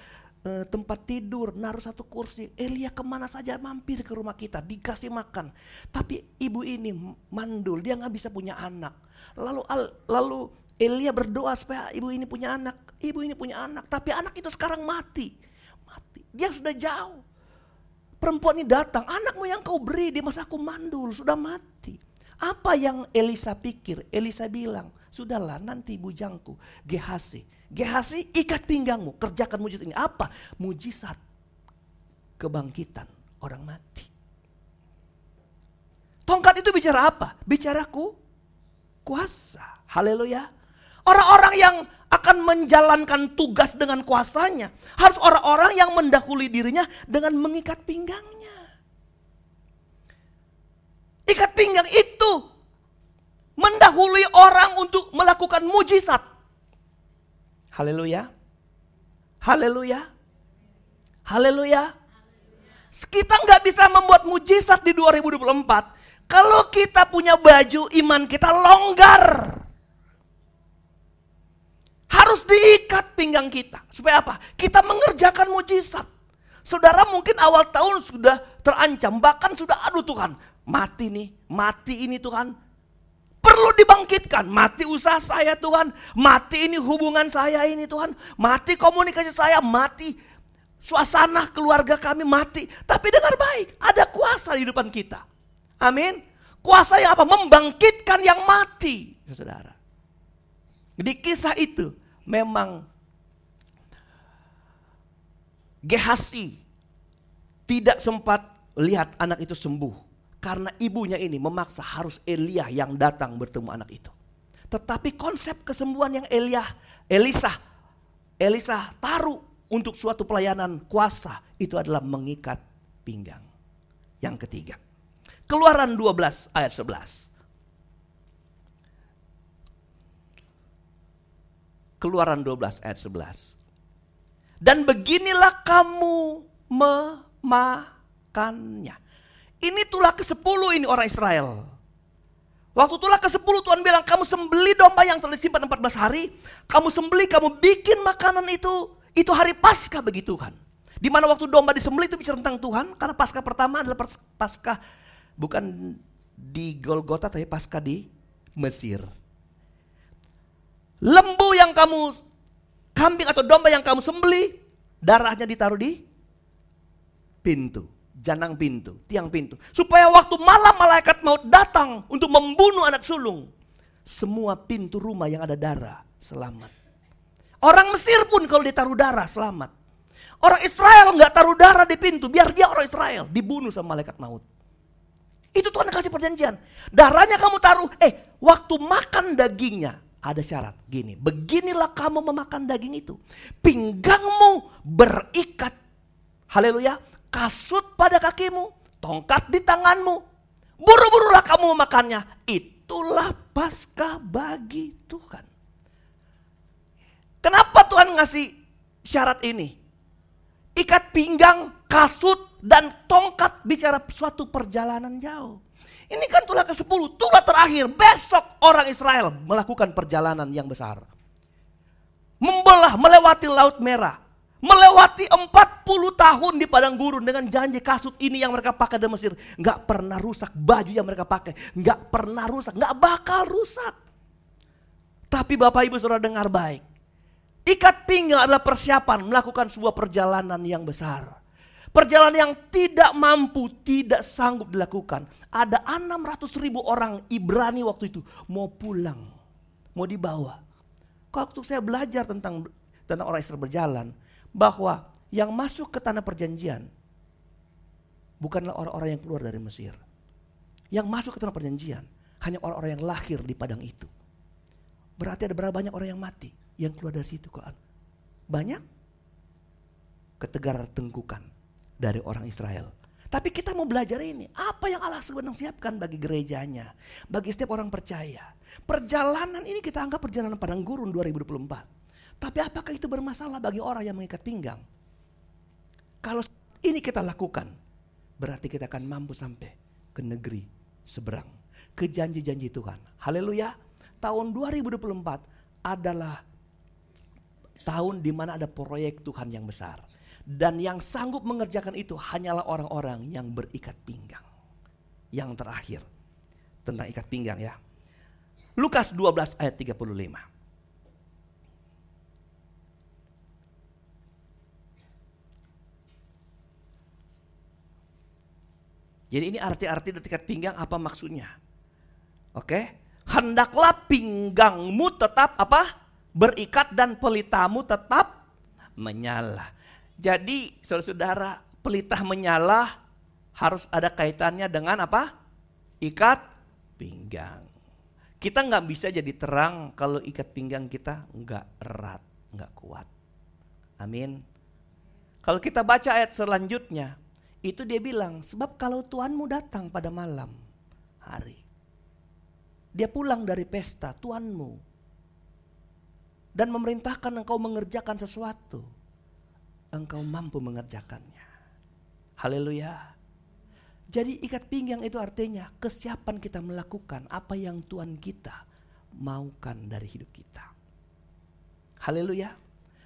tempat tidur, naruh satu kursi. Elia kemana saja mampir ke rumah kita, dikasih makan. Tapi ibu ini mandul, dia gak bisa punya anak. Lalu Elia berdoa supaya ibu ini punya anak. Ibu ini punya anak, tapi anak itu sekarang mati. Dia sudah jauh. Perempuan ini datang, anakmu yang kau beri di masa aku mandul sudah mati. Apa yang Elisa pikir? Elisa bilang, sudahlah nanti bujangku Gehasi, ikat pinggangmu, kerjakan mujizat ini. Apa? Mujizat kebangkitan orang mati. Tongkat itu bicara apa? Bicara kuasa. Haleluya. Orang-orang yang akan menjalankan tugas dengan kuasanya harus orang-orang yang mendahului dirinya dengan mengikat pinggangnya. Ikat pinggang itu mendahului orang untuk melakukan mujizat. Haleluya. Haleluya. Haleluya. Kita nggak bisa membuat mujizat di 2024 kalau kita punya baju iman kita longgar. Harus diikat pinggang kita. Supaya apa? Kita mengerjakan mujizat. Saudara mungkin awal tahun sudah terancam. Bahkan sudah aduh Tuhan. Mati nih. Mati ini Tuhan. Perlu dibangkitkan. Mati usaha saya Tuhan. Mati ini hubungan saya ini Tuhan. Mati komunikasi saya. Mati suasana keluarga kami mati. Tapi dengar baik. Ada kuasa di depan kita. Amin. Kuasa yang apa? Membangkitkan yang mati. Saudara. Di kisah itu memang Gehasi tidak sempat lihat anak itu sembuh. Karena ibunya ini memaksa harus Elia yang datang bertemu anak itu. Tetapi konsep kesembuhan yang Elisa taruh untuk suatu pelayanan kuasa itu adalah mengikat pinggang. Yang ketiga, Keluaran 12 ayat 11. Keluaran 12 ayat 11. Dan beginilah kamu memakannya. Ini tulah ke-10 ini orang Israel. Waktu tulah ke-10 Tuhan bilang kamu sembeli domba yang telah disimpan 14 hari. Kamu sembeli, kamu bikin makanan itu. Itu hari Paskah bagi Tuhan. Di mana waktu domba disembeli itu bicara tentang Tuhan. Karena Paskah pertama adalah Paskah bukan di Golgota tapi Paskah di Mesir. Lembu yang kamu, kambing atau domba yang kamu sembeli, darahnya ditaruh di pintu, janang pintu, tiang pintu. Supaya waktu malam malaikat maut datang untuk membunuh anak sulung, semua pintu rumah yang ada darah selamat. Orang Mesir pun kalau ditaruh darah selamat. Orang Israel nggak taruh darah di pintu, biar dia orang Israel dibunuh sama malaikat maut. Itu Tuhan kasih perjanjian. Darahnya kamu taruh, waktu makan dagingnya. Ada syarat gini, beginilah kamu memakan daging itu. Pinggangmu berikat, haleluya, kasut pada kakimu, tongkat di tanganmu. Buru-burulah kamu memakannya. Itulah Paskah bagi Tuhan. Kenapa Tuhan ngasih syarat ini? Ikat pinggang kasut, dan tongkat bicara suatu perjalanan jauh. Ini kan tulah ke-10, tulah terakhir. Besok orang Israel melakukan perjalanan yang besar. Membelah, melewati Laut Merah. Melewati 40 tahun di padang gurun dengan janji kasut ini yang mereka pakai di Mesir. Gak pernah rusak, baju yang mereka pakai gak pernah rusak, gak bakal rusak. Tapi Bapak Ibu Saudara dengar baik. Ikat pinggang adalah persiapan melakukan sebuah perjalanan yang besar. Perjalanan yang tidak mampu, tidak sanggup dilakukan. Ada 600.000 orang Ibrani waktu itu mau pulang, mau dibawa. Kalau waktu saya belajar tentang orang Israel berjalan, bahwa yang masuk ke tanah perjanjian bukanlah orang-orang yang keluar dari Mesir. Yang masuk ke tanah perjanjian hanya orang-orang yang lahir di padang itu. Berarti ada berapa banyak orang yang mati yang keluar dari situ? Banyak. Ketegar tengkukan dari orang Israel. Tapi kita mau belajar ini. Apa yang Allah sebenarnya siapkan bagi gerejanya. Bagi setiap orang percaya. Perjalanan ini kita anggap perjalanan padang gurun 2024. Tapi apakah itu bermasalah bagi orang yang mengikat pinggang? Kalau ini kita lakukan, berarti kita akan mampu sampai ke negeri seberang. Ke janji-janji Tuhan. Haleluya. Tahun 2024 adalah tahun di mana ada proyek Tuhan yang besar. Dan yang sanggup mengerjakan itu hanyalah orang-orang yang berikat pinggang. Yang terakhir, tentang ikat pinggang ya. Lukas 12 ayat 35. Jadi ini arti-arti dari ikat pinggang apa maksudnya? Oke, hendaklah pinggangmu tetap apa? Berikat dan pelitamu tetap menyala. Jadi saudara-saudara, pelita menyala harus ada kaitannya dengan apa? Ikat pinggang. Kita nggak bisa jadi terang kalau ikat pinggang kita nggak erat, nggak kuat. Amin. Kalau kita baca ayat selanjutnya, itu dia bilang, sebab kalau Tuhanmu datang pada malam hari, dia pulang dari pesta Tuhanmu dan memerintahkan engkau mengerjakan sesuatu, engkau mampu mengerjakannya. Haleluya. Jadi ikat pinggang itu artinya kesiapan kita melakukan apa yang Tuhan kita maukan dari hidup kita. Haleluya.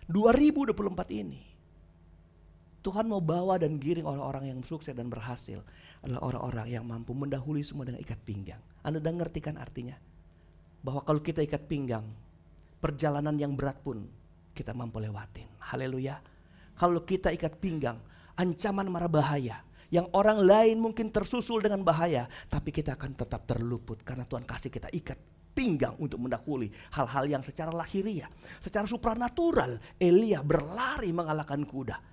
2024 ini Tuhan mau bawa dan giring orang-orang yang sukses dan berhasil adalah orang-orang yang mampu mendahului semua dengan ikat pinggang. Anda udah ngerti kan artinya? Bahwa kalau kita ikat pinggang, perjalanan yang berat pun kita mampu lewatin. Haleluya. Kalau kita ikat pinggang, ancaman mara bahaya yang orang lain mungkin tersusul dengan bahaya, tapi kita akan tetap terluput karena Tuhan kasih kita ikat pinggang untuk mendahului hal-hal yang secara lahiriah, secara supranatural. Elia berlari mengalahkan kuda.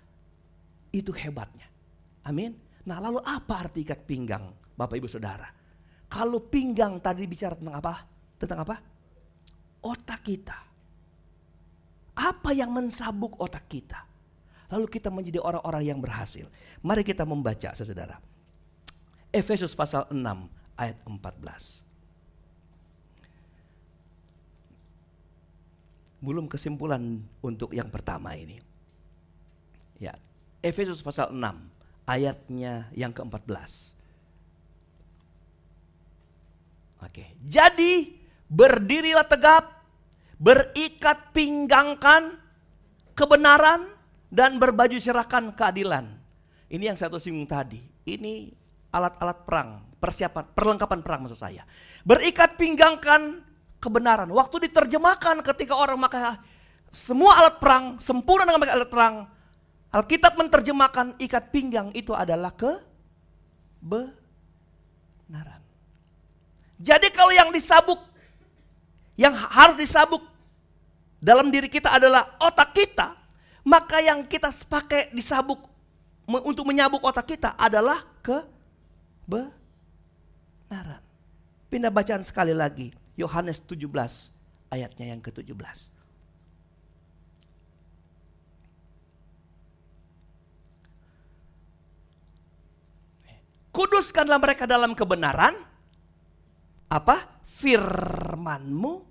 Itu hebatnya. Amin. Nah, lalu apa arti ikat pinggang, Bapak Ibu Saudara? Kalau pinggang tadi bicara tentang apa? Tentang apa? Otak kita. Apa yang mensabuk otak kita? Lalu kita menjadi orang-orang yang berhasil. Mari kita membaca, saudara. Efesus pasal 6 ayat 14. Belum kesimpulan untuk yang pertama ini. Ya, Efesus pasal 6 ayatnya yang ke-14. Oke, jadi berdirilah tegap, berikat pinggangkan kebenaran dan berbaju serahkan keadilan. Ini yang saya singgung tadi. Ini alat-alat perang, persiapan, perlengkapan perang maksud saya. Berikat pinggangkan kebenaran. Waktu diterjemahkan ketika orang memakai semua alat perang, sempurna dengan memakai alat perang, Alkitab menerjemahkan ikat pinggang itu adalah kebenaran. Jadi kalau yang disabuk, yang harus disabuk dalam diri kita adalah otak kita, maka yang kita pakai disabuk untuk menyabuk otak kita adalah kebenaran. Pindah bacaan sekali lagi. Yohanes 17 ayatnya yang ke-17. Kuduskanlah mereka dalam kebenaran. Apa? Firman-Mu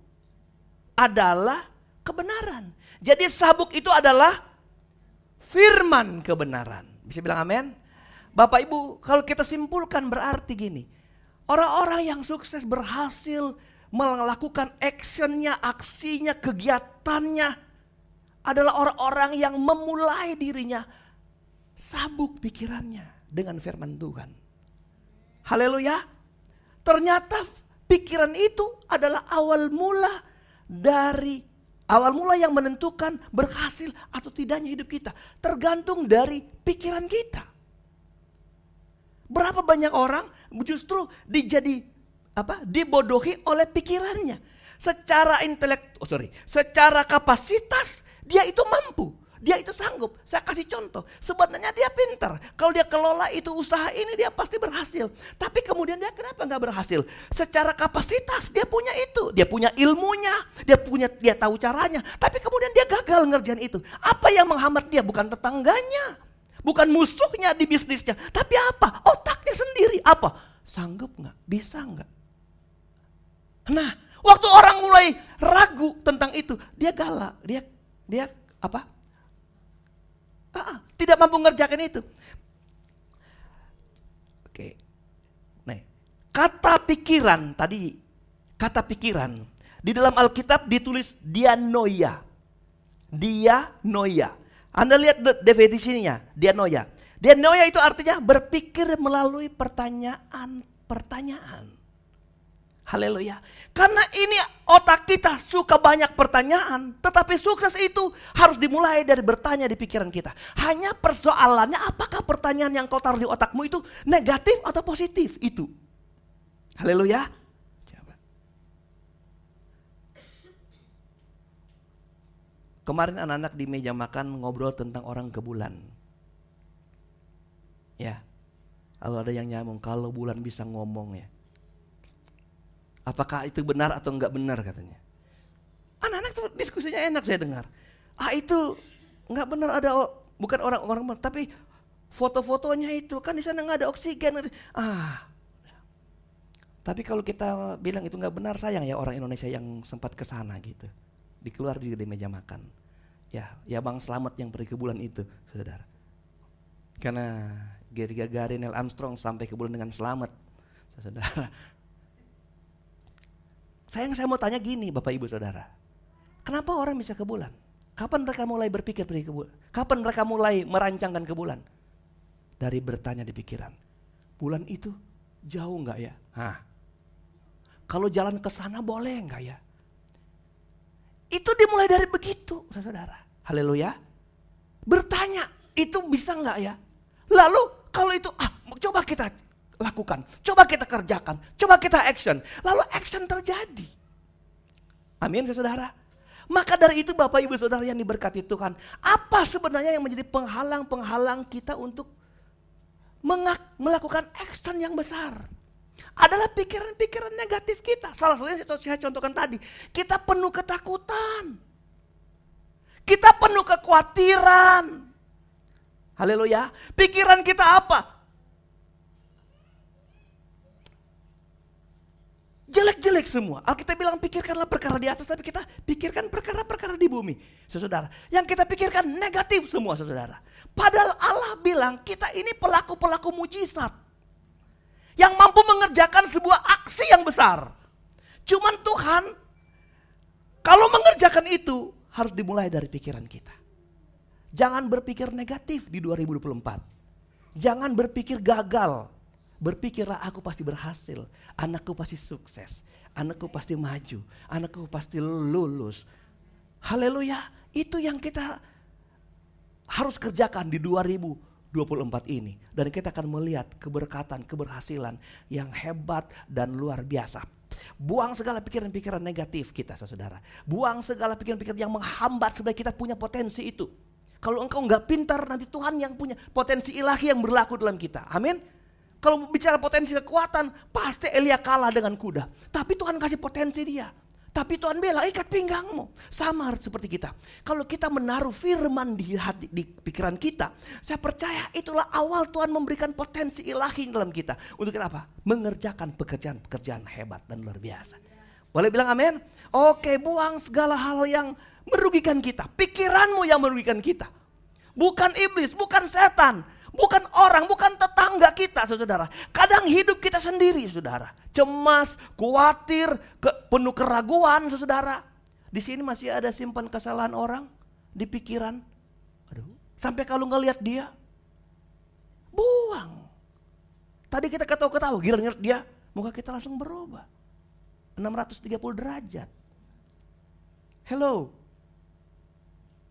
adalah kebenaran. Jadi sabuk itu adalah firman kebenaran. Bisa bilang amin? Bapak Ibu, kalau kita simpulkan berarti gini. Orang-orang yang sukses berhasil melakukan actionnya, aksinya, kegiatannya adalah orang-orang yang memulai dirinya sabuk pikirannya dengan firman Tuhan. Haleluya. Ternyata pikiran itu adalah awal mula yang menentukan berhasil atau tidaknya hidup kita. Tergantung dari pikiran kita. Berapa banyak orang justru dibodohi oleh pikirannya. Secara kapasitas dia itu mampu, dia itu sanggup. Saya kasih contoh, sebenarnya dia pintar. Kalau dia kelola itu usaha ini dia pasti berhasil. Tapi kemudian dia kenapa nggak berhasil? Secara kapasitas dia punya itu, dia punya ilmunya, dia tahu caranya. Tapi kemudian dia gagal ngerjain itu. Apa yang menghambat dia? Bukan tetangganya. Bukan musuhnya di bisnisnya, tapi apa? Otaknya sendiri. Apa? Sanggup nggak? Bisa nggak? Nah, waktu orang mulai ragu tentang itu, dia galak, dia apa? Tidak mampu ngerjakan itu. Oke. Nah, kata pikiran di dalam Alkitab ditulis dianoia. Dianoia. Anda lihat definisinya, dianoia. Dianoia itu artinya berpikir melalui pertanyaan. Haleluya. Karena ini otak kita suka banyak pertanyaan, tetapi sukses itu harus dimulai dari bertanya di pikiran kita. Hanya persoalannya apakah pertanyaan yang kau taruh di otakmu itu negatif atau positif itu. Haleluya. Kemarin anak-anak di meja makan ngobrol tentang orang ke bulan. Ya, lalu ada yang nyambung, kalau bulan bisa ngomong ya. Apakah itu benar atau enggak benar katanya. Anak-anak tuh diskusinya enak saya dengar. Itu enggak benar, ada bukan orang-orang, tapi foto-fotonya itu kan di sana enggak ada oksigen. Tapi kalau kita bilang itu enggak benar, sayang ya orang Indonesia yang sempat ke sana gitu. Dikeluar juga di meja makan. Ya Bang Slamet yang pergi ke bulan itu, saudara. Karena Gagarin, Neil Armstrong sampai ke bulan dengan selamat, saudara. Saya mau tanya gini, Bapak Ibu Saudara. Kenapa orang bisa ke bulan? Kapan mereka mulai berpikir pergi ke bulan? Kapan mereka mulai merancangkan ke bulan? Dari bertanya di pikiran. Bulan itu jauh enggak ya? Kalau jalan ke sana boleh enggak ya? Itu dimulai dari begitu, saudara. Haleluya. Bertanya, itu bisa enggak ya? Lalu kalau itu, coba kita lakukan, coba kita kerjakan, coba kita action. Lalu action terjadi. Amin, saudara. Maka dari itu Bapak Ibu Saudara yang diberkati Tuhan, apa sebenarnya yang menjadi penghalang-penghalang kita untuk melakukan action yang besar? Adalah pikiran-pikiran negatif kita. Salah satunya saya contohkan tadi. Kita penuh ketakutan. Kita penuh kekhawatiran. Haleluya. Pikiran kita apa? Jelek-jelek semua. Alkitab bilang pikirkanlah perkara di atas, tapi kita pikirkan perkara-perkara di bumi. Saudara, yang kita pikirkan negatif semua, saudara. Padahal Allah bilang kita ini pelaku-pelaku mujizat. Yang mampu mengerjakan sebuah aksi yang besar. Cuman Tuhan, kalau mengerjakan itu harus dimulai dari pikiran kita. Jangan berpikir negatif di 2024. Jangan berpikir gagal. Berpikirlah aku pasti berhasil, anakku pasti sukses, anakku pasti maju, anakku pasti lulus. Haleluya, itu yang kita harus kerjakan di 2024 ini. Dan kita akan melihat keberkatan, keberhasilan yang hebat dan luar biasa. Buang segala pikiran-pikiran negatif kita, saudara. Buang segala pikiran-pikiran yang menghambat supaya kita punya potensi itu. Kalau engkau enggak pintar, nanti Tuhan yang punya potensi ilahi yang berlaku dalam kita. Amin. Kalau bicara potensi kekuatan, pasti Elia kalah dengan kuda. Tapi Tuhan kasih potensi dia. Tapi Tuhan bilang, ikat pinggangmu. Sama seperti kita. Kalau kita menaruh firman di hati, di pikiran kita, saya percaya itulah awal Tuhan memberikan potensi ilahi dalam kita. Untuk kita apa? Mengerjakan pekerjaan-pekerjaan hebat dan luar biasa. Boleh bilang amin? Oke, buang segala hal yang merugikan kita. Pikiranmu yang merugikan kita. Bukan iblis, bukan setan. Bukan orang, bukan tetangga kita, saudara. Kadang hidup kita sendiri, saudara. Cemas, khawatir, penuh keraguan, saudara. Di sini masih ada simpan kesalahan orang di pikiran. Aduh, sampai kalau ngelihat dia, buang. Tadi kita ketawa-ketawa, giliran dia, muka kita langsung berubah. 630 derajat. Hello.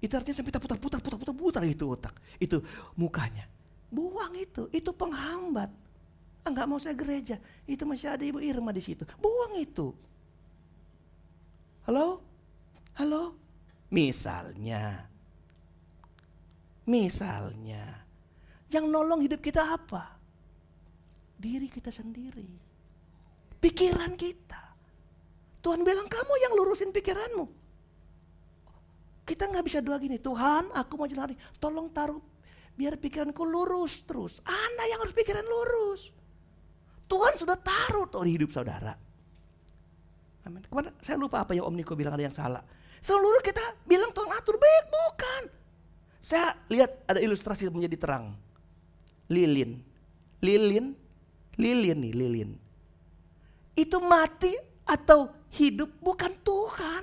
Itu artinya sampai putar-putar itu otak. Itu mukanya. Buang itu penghambat. Enggak mau saya gereja, itu masih ada Ibu Irma di situ. Buang itu. Halo? Misalnya, yang nolong hidup kita apa? Diri kita sendiri. Pikiran kita. Tuhan bilang kamu yang lurusin pikiranmu. Kita gak bisa doa gini, Tuhan aku mau jalan hari, tolong taruh biar pikiranku lurus terus. Anda yang harus pikiran lurus. Tuhan sudah taruh tuh di hidup saudara. Amin. Kemana? Saya lupa apa yang Om Niko bilang, ada yang salah. Seluruh kita bilang Tuhan atur, baik bukan. Saya lihat ada ilustrasi menjadi terang. Lilin. Itu mati atau hidup bukan Tuhan.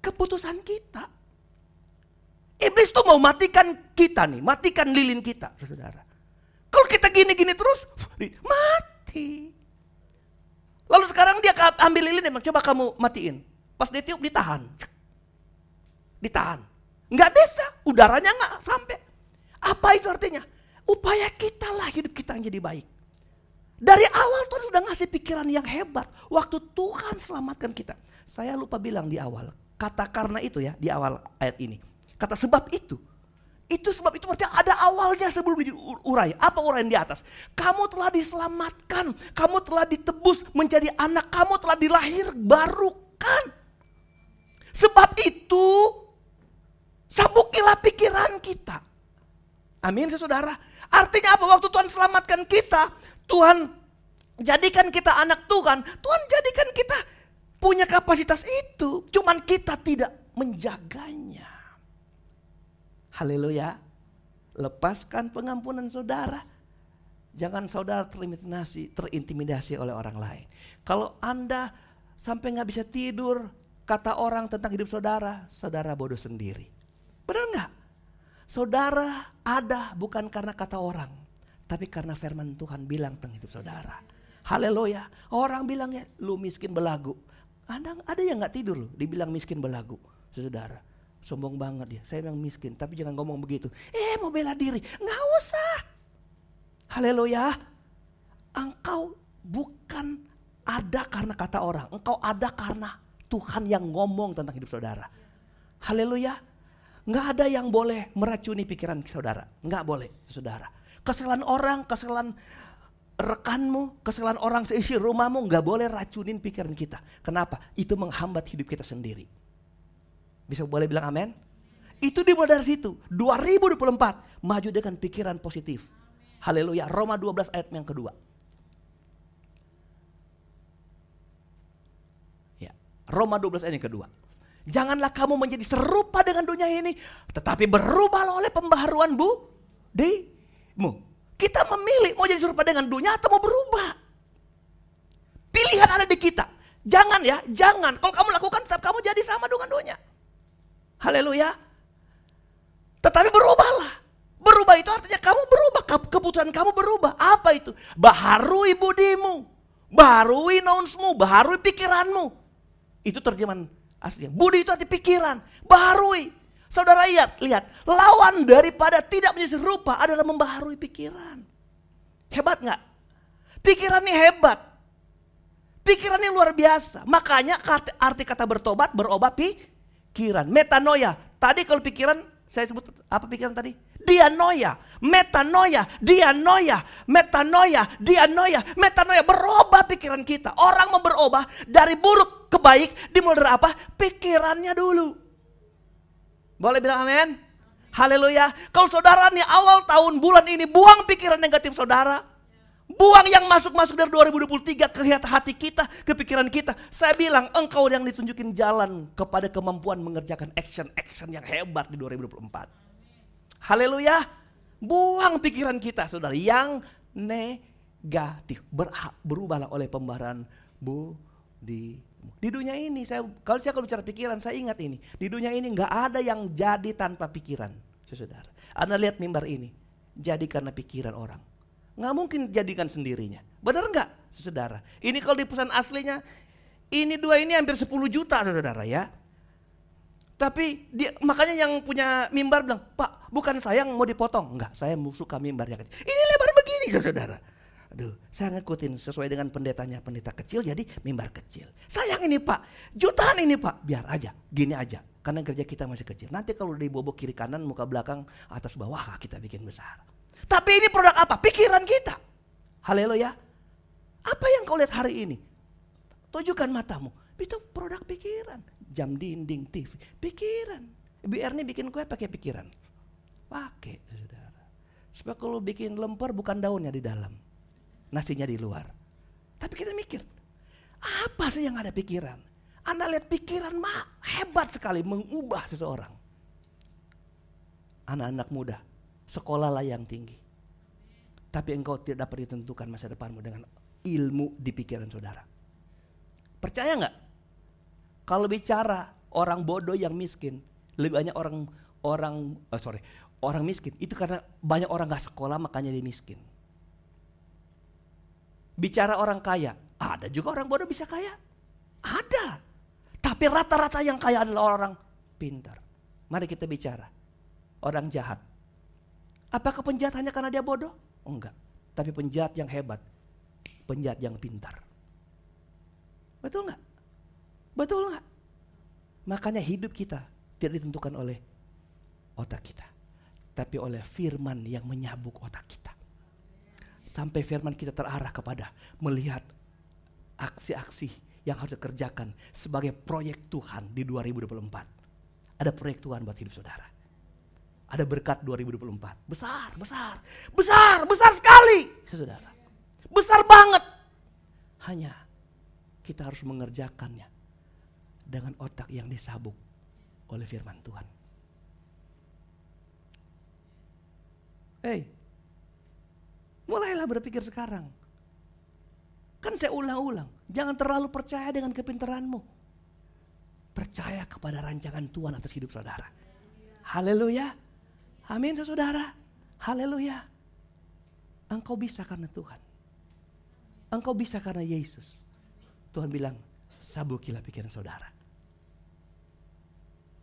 Keputusan kita. Iblis tuh mau matikan kita nih, matikan lilin kita, saudara. Kalau kita gini-gini terus, mati. Lalu sekarang dia ambil lilin, emang coba kamu matiin. Pas dia tiup ditahan. Nggak bisa, udaranya nggak sampai. Apa itu artinya? Upaya kita lah hidup kita yang jadi baik. Dari awal Tuhan sudah ngasih pikiran yang hebat. Waktu Tuhan selamatkan kita. Saya lupa bilang di awal. Kata karena itu ya, di awal ayat ini. Kata sebab itu. Sebab itu berarti ada awalnya sebelum diurai. Apa uraian di atas? Kamu telah diselamatkan. Kamu telah ditebus menjadi anak. Kamu telah dilahir barukan. Sebab itu sabukilah pikiran kita. Amin saudara. Artinya apa? Waktu Tuhan selamatkan kita, Tuhan jadikan kita anak Tuhan. Tuhan jadikan kita punya kapasitas itu. Cuman kita tidak menjaganya. Haleluya. Lepaskan pengampunan saudara. Jangan saudara terintimidasi oleh orang lain. Kalau Anda sampai gak bisa tidur, kata orang tentang hidup saudara, saudara bodoh sendiri. Benar gak? Saudara ada bukan karena kata orang, tapi karena firman Tuhan bilang tentang hidup saudara. Haleluya. Orang bilangnya lu miskin belagu. Ada yang gak tidur loh, dibilang miskin belagu. Saudara, sombong banget dia. Saya memang miskin, tapi jangan ngomong begitu. Mau bela diri, gak usah. Haleluya. Engkau bukan ada karena kata orang, engkau ada karena Tuhan yang ngomong tentang hidup saudara. Haleluya. Gak ada yang boleh meracuni pikiran saudara. Gak boleh saudara. Kesalahan orang, kesalahan rekanmu, kesalahan orang seisi rumahmu gak boleh racunin pikiran kita. Kenapa? Itu menghambat hidup kita sendiri. Bisa boleh bilang amin? Itu dimulai dari situ. 2024 maju dengan pikiran positif. Haleluya. Roma 12 ayat yang kedua. Ya, Roma 12 ayat yang kedua. Janganlah kamu menjadi serupa dengan dunia ini, tetapi berubahlah oleh pembaharuan budimu. Kita memilih mau jadi serupa dengan dunia atau mau berubah. Pilihan ada di kita. Jangan ya, jangan. Kalau kamu lakukan tetap kamu jadi sama dengan dunia. Haleluya. Tetapi berubahlah. Berubah itu artinya kamu berubah, keputusan kamu berubah. Apa itu? Baharui budimu, baharui nounsmu, baharui pikiranmu. Itu terjemahan aslinya. Budi itu arti pikiran, baharui. Saudara lihat, lawan daripada tidak menjadi serupa adalah membaharui pikiran. Hebat gak? Pikiran ini hebat. Pikiran ini luar biasa. Makanya arti kata bertobat, berubah pikiran. Metanoia. Tadi kalau pikiran, saya sebut apa pikiran tadi? Dianoia, metanoia, dianoia, metanoia, dianoia, metanoia. Berubah pikiran kita. Orang mau berubah dari buruk ke baik dimulai dari apa? Pikirannya dulu. Boleh bilang amin? Haleluya. Kalau saudara nih awal tahun bulan ini buang pikiran negatif saudara. Buang yang masuk-masuk dari 2023 ke hati kita, ke pikiran kita. Saya bilang engkau yang ditunjukin jalan kepada kemampuan mengerjakan action yang hebat di 2024. Haleluya. Buang pikiran kita saudara yang negatif. Berubahlah oleh pembaharuan budi. Di dunia ini kalau saya bicara pikiran, saya ingat ini. Di dunia ini gak ada yang jadi tanpa pikiran, saudara. Anda lihat mimbar ini, jadi karena pikiran orang. Gak mungkin jadikan sendirinya. Benar gak, saudara? Ini kalau di pesan aslinya, ini dua ini hampir 10 juta, saudara ya. Tapi makanya yang punya mimbar bilang, Pak, bukan saya yang mau dipotong. Enggak, saya suka mimbarnya kecil. Ini lebar begini, saudara. Aduh, saya ngikutin sesuai dengan pendetanya, pendeta kecil jadi mimbar kecil. Sayang ini Pak, jutaan ini Pak, biar aja, gini aja. Karena gereja kita masih kecil. Nanti kalau dibobok kiri kanan, muka belakang, atas bawah kita bikin besar. Tapi ini produk apa? Pikiran kita. Haleluya. Apa yang kau lihat hari ini? Tujukan matamu. Itu produk pikiran. Jam dinding, TV, pikiran. BR ini bikin kue pakai pikiran. Pakai, saudara. Supaya kalau bikin lemper bukan daunnya di dalam. Nasinya di luar. Tapi kita mikir, apa sih yang ada pikiran? Anda lihat pikiran hebat sekali mengubah seseorang. Anak-anak muda, sekolahlah yang tinggi. Tapi engkau tidak dapat ditentukan masa depanmu dengan ilmu di pikiran saudara. Percaya nggak? Kalau bicara orang bodoh yang miskin, lebih banyak orang miskin. Itu karena banyak orang nggak sekolah makanya dia miskin. Bicara orang kaya, ada juga orang bodoh bisa kaya. Ada. Tapi rata-rata yang kaya adalah orang pintar. Mari kita bicara. Orang jahat. Apakah penjahat hanya karena dia bodoh? Enggak. Tapi penjahat yang hebat. Penjahat yang pintar. Betul enggak? Betul enggak? Makanya hidup kita tidak ditentukan oleh otak kita. Tapi oleh firman yang menyabuk otak kita. Sampai firman kita terarah kepada melihat aksi-aksi yang harus dikerjakan sebagai proyek Tuhan di 2024. Ada proyek Tuhan buat hidup saudara. Ada berkat 2024. Besar sekali saudara. Besar banget. Hanya kita harus mengerjakannya dengan otak yang disabuk oleh firman Tuhan. Mulailah berpikir sekarang. Kan saya ulang-ulang, jangan terlalu percaya dengan kepintaranmu. Percaya kepada rancangan Tuhan atas hidup saudara. Haleluya. Amin saudara. Haleluya. Engkau bisa karena Tuhan. Engkau bisa karena Yesus. Tuhan bilang, sabukilah pikiran saudara.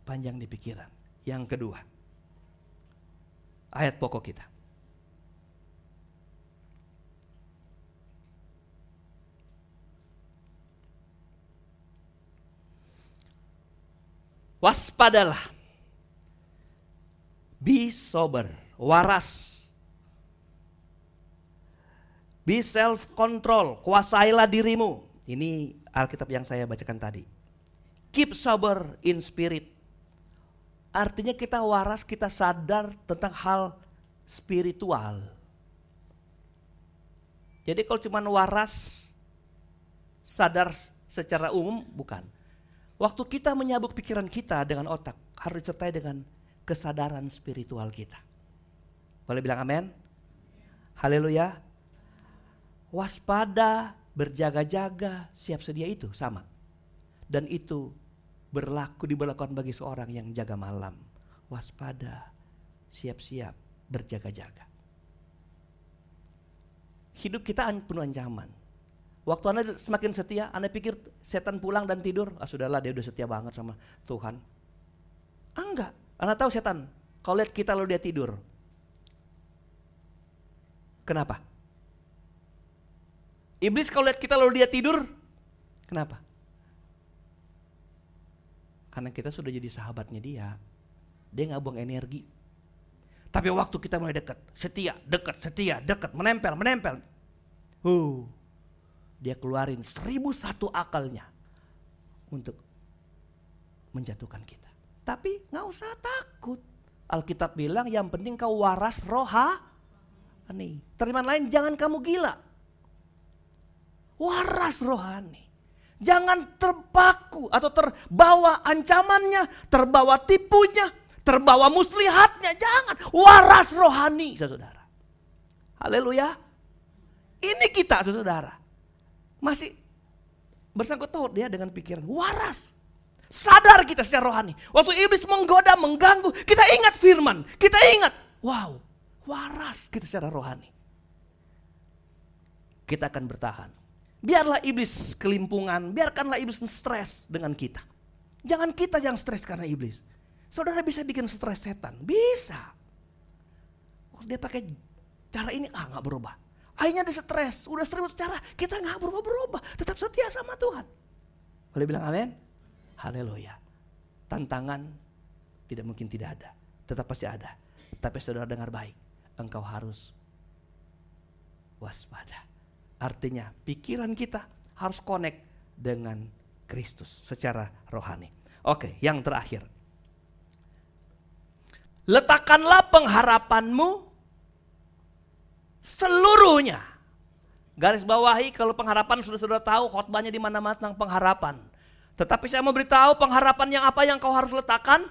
Panjang di pikiran. Yang kedua, ayat pokok kita. Waspadalah. Be sober, waras. Be self-control, kuasailah dirimu. Ini Alkitab yang saya bacakan tadi. Keep sober in spirit. Artinya kita waras, kita sadar tentang hal spiritual. Jadi kalau cuma waras, sadar secara umum, bukan. Waktu kita menyabuk pikiran kita dengan otak, harus disertai dengan kesadaran spiritual kita. Boleh bilang amin? Haleluya. Waspada, berjaga-jaga, siap sedia itu sama. Dan itu diberlakukan bagi seorang yang jaga malam. Waspada, siap-siap, berjaga-jaga. Hidup kita penuh ancaman. Waktu Anda semakin setia, Anda pikir setan pulang dan tidur, sudahlah dia udah setia banget sama Tuhan. Enggak, Anda tahu setan, kalau lihat kita lalu dia tidur. Kenapa? Iblis kalau lihat kita lalu dia tidur, kenapa? Karena kita sudah jadi sahabatnya dia gak buang energi. Tapi waktu kita mulai dekat, setia, menempel. Dia keluarin 1001 akalnya untuk menjatuhkan kita. Tapi gak usah takut. Alkitab bilang yang penting kau waras rohani. Terjemahan lain, jangan kamu gila. Waras rohani. Jangan terpaku atau terbawa ancamannya, terbawa tipunya, terbawa muslihatnya, jangan. Waras rohani, saudara. Haleluya. Ini kita, saudara. Masih bersangkut paut dia dengan pikiran waras. Sadar kita secara rohani. Waktu iblis menggoda, mengganggu, kita ingat firman. Kita ingat, wow, waras kita secara rohani. Kita akan bertahan. Biarlah iblis kelimpungan, biarkanlah iblis stres dengan kita. Jangan kita yang stres karena iblis. Saudara bisa bikin stres setan, bisa. Dia pakai cara ini, gak berubah. Akhirnya dia stres, udah stres cara, kita gak berubah-berubah. Tetap setia sama Tuhan. Boleh bilang amin? Haleluya. Tantangan tidak mungkin tidak ada, tetap pasti ada. Tapi saudara dengar baik, engkau harus waspada. Artinya pikiran kita harus connect dengan Kristus secara rohani. Oke, yang terakhir. Letakkanlah pengharapanmu seluruhnya. Garis bawahi, kalau pengharapan sudah saudara tahu, khotbahnya di mana-mana tentang pengharapan. Tetapi saya mau beritahu pengharapan yang apa yang kau harus letakkan?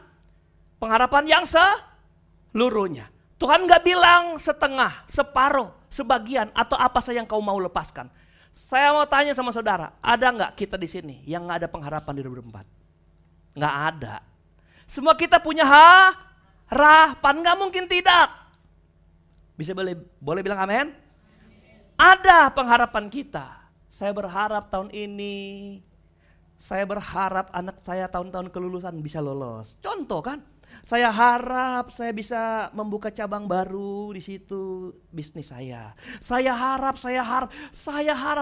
Pengharapan yang seluruhnya. Tuhan gak bilang setengah, separuh, sebagian atau apa saja yang kau mau lepaskan. Saya mau tanya sama saudara, ada gak kita di sini yang gak ada pengharapan di 2024? Gak ada. Semua kita punya harapan, gak mungkin tidak. Bisa boleh bilang amin? Ada pengharapan kita. Saya berharap tahun ini, saya berharap anak saya tahun-tahun kelulusan bisa lolos. Contoh kan, saya harap saya bisa membuka cabang baru di situ bisnis saya. Saya harap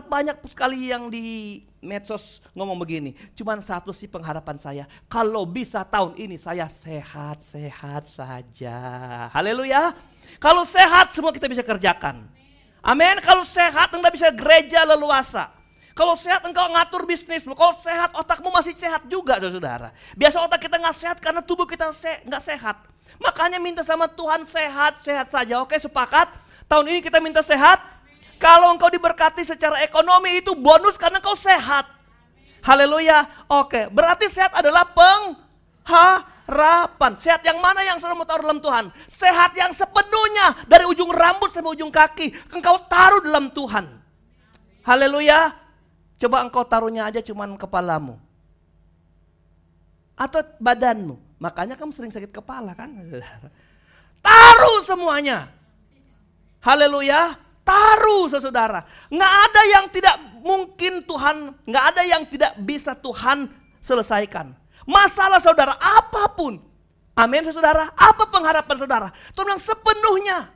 banyak sekali yang di medsos ngomong begini. Cuman satu sih pengharapan saya, kalau bisa tahun ini saya sehat-sehat saja. Haleluya. Kalau sehat semua kita bisa kerjakan. Amin. Kalau sehat Anda bisa gereja leluasa. Kalau sehat engkau ngatur bisnismu, kalau sehat otakmu masih sehat juga saudara. Biasa otak kita gak sehat karena tubuh kita gak sehat. Makanya minta sama Tuhan sehat saja. Oke, sepakat? Tahun ini kita minta sehat. Kalau engkau diberkati secara ekonomi itu bonus karena engkau sehat. Haleluya. Oke, berarti sehat adalah pengharapan. Sehat yang mana yang selalu mau taruh dalam Tuhan? Sehat yang sepenuhnya dari ujung rambut sampai ujung kaki engkau taruh dalam Tuhan. Haleluya. Coba engkau taruhnya aja cuman kepalamu. Atau badanmu. Makanya kamu sering sakit kepala kan. Taruh semuanya. Haleluya. Taruh saudara. Nggak ada yang tidak mungkin Tuhan. Nggak ada yang tidak bisa Tuhan selesaikan. Masalah saudara apapun. Amin saudara. Apa pengharapan saudara? Tuhan bilang sepenuhnya.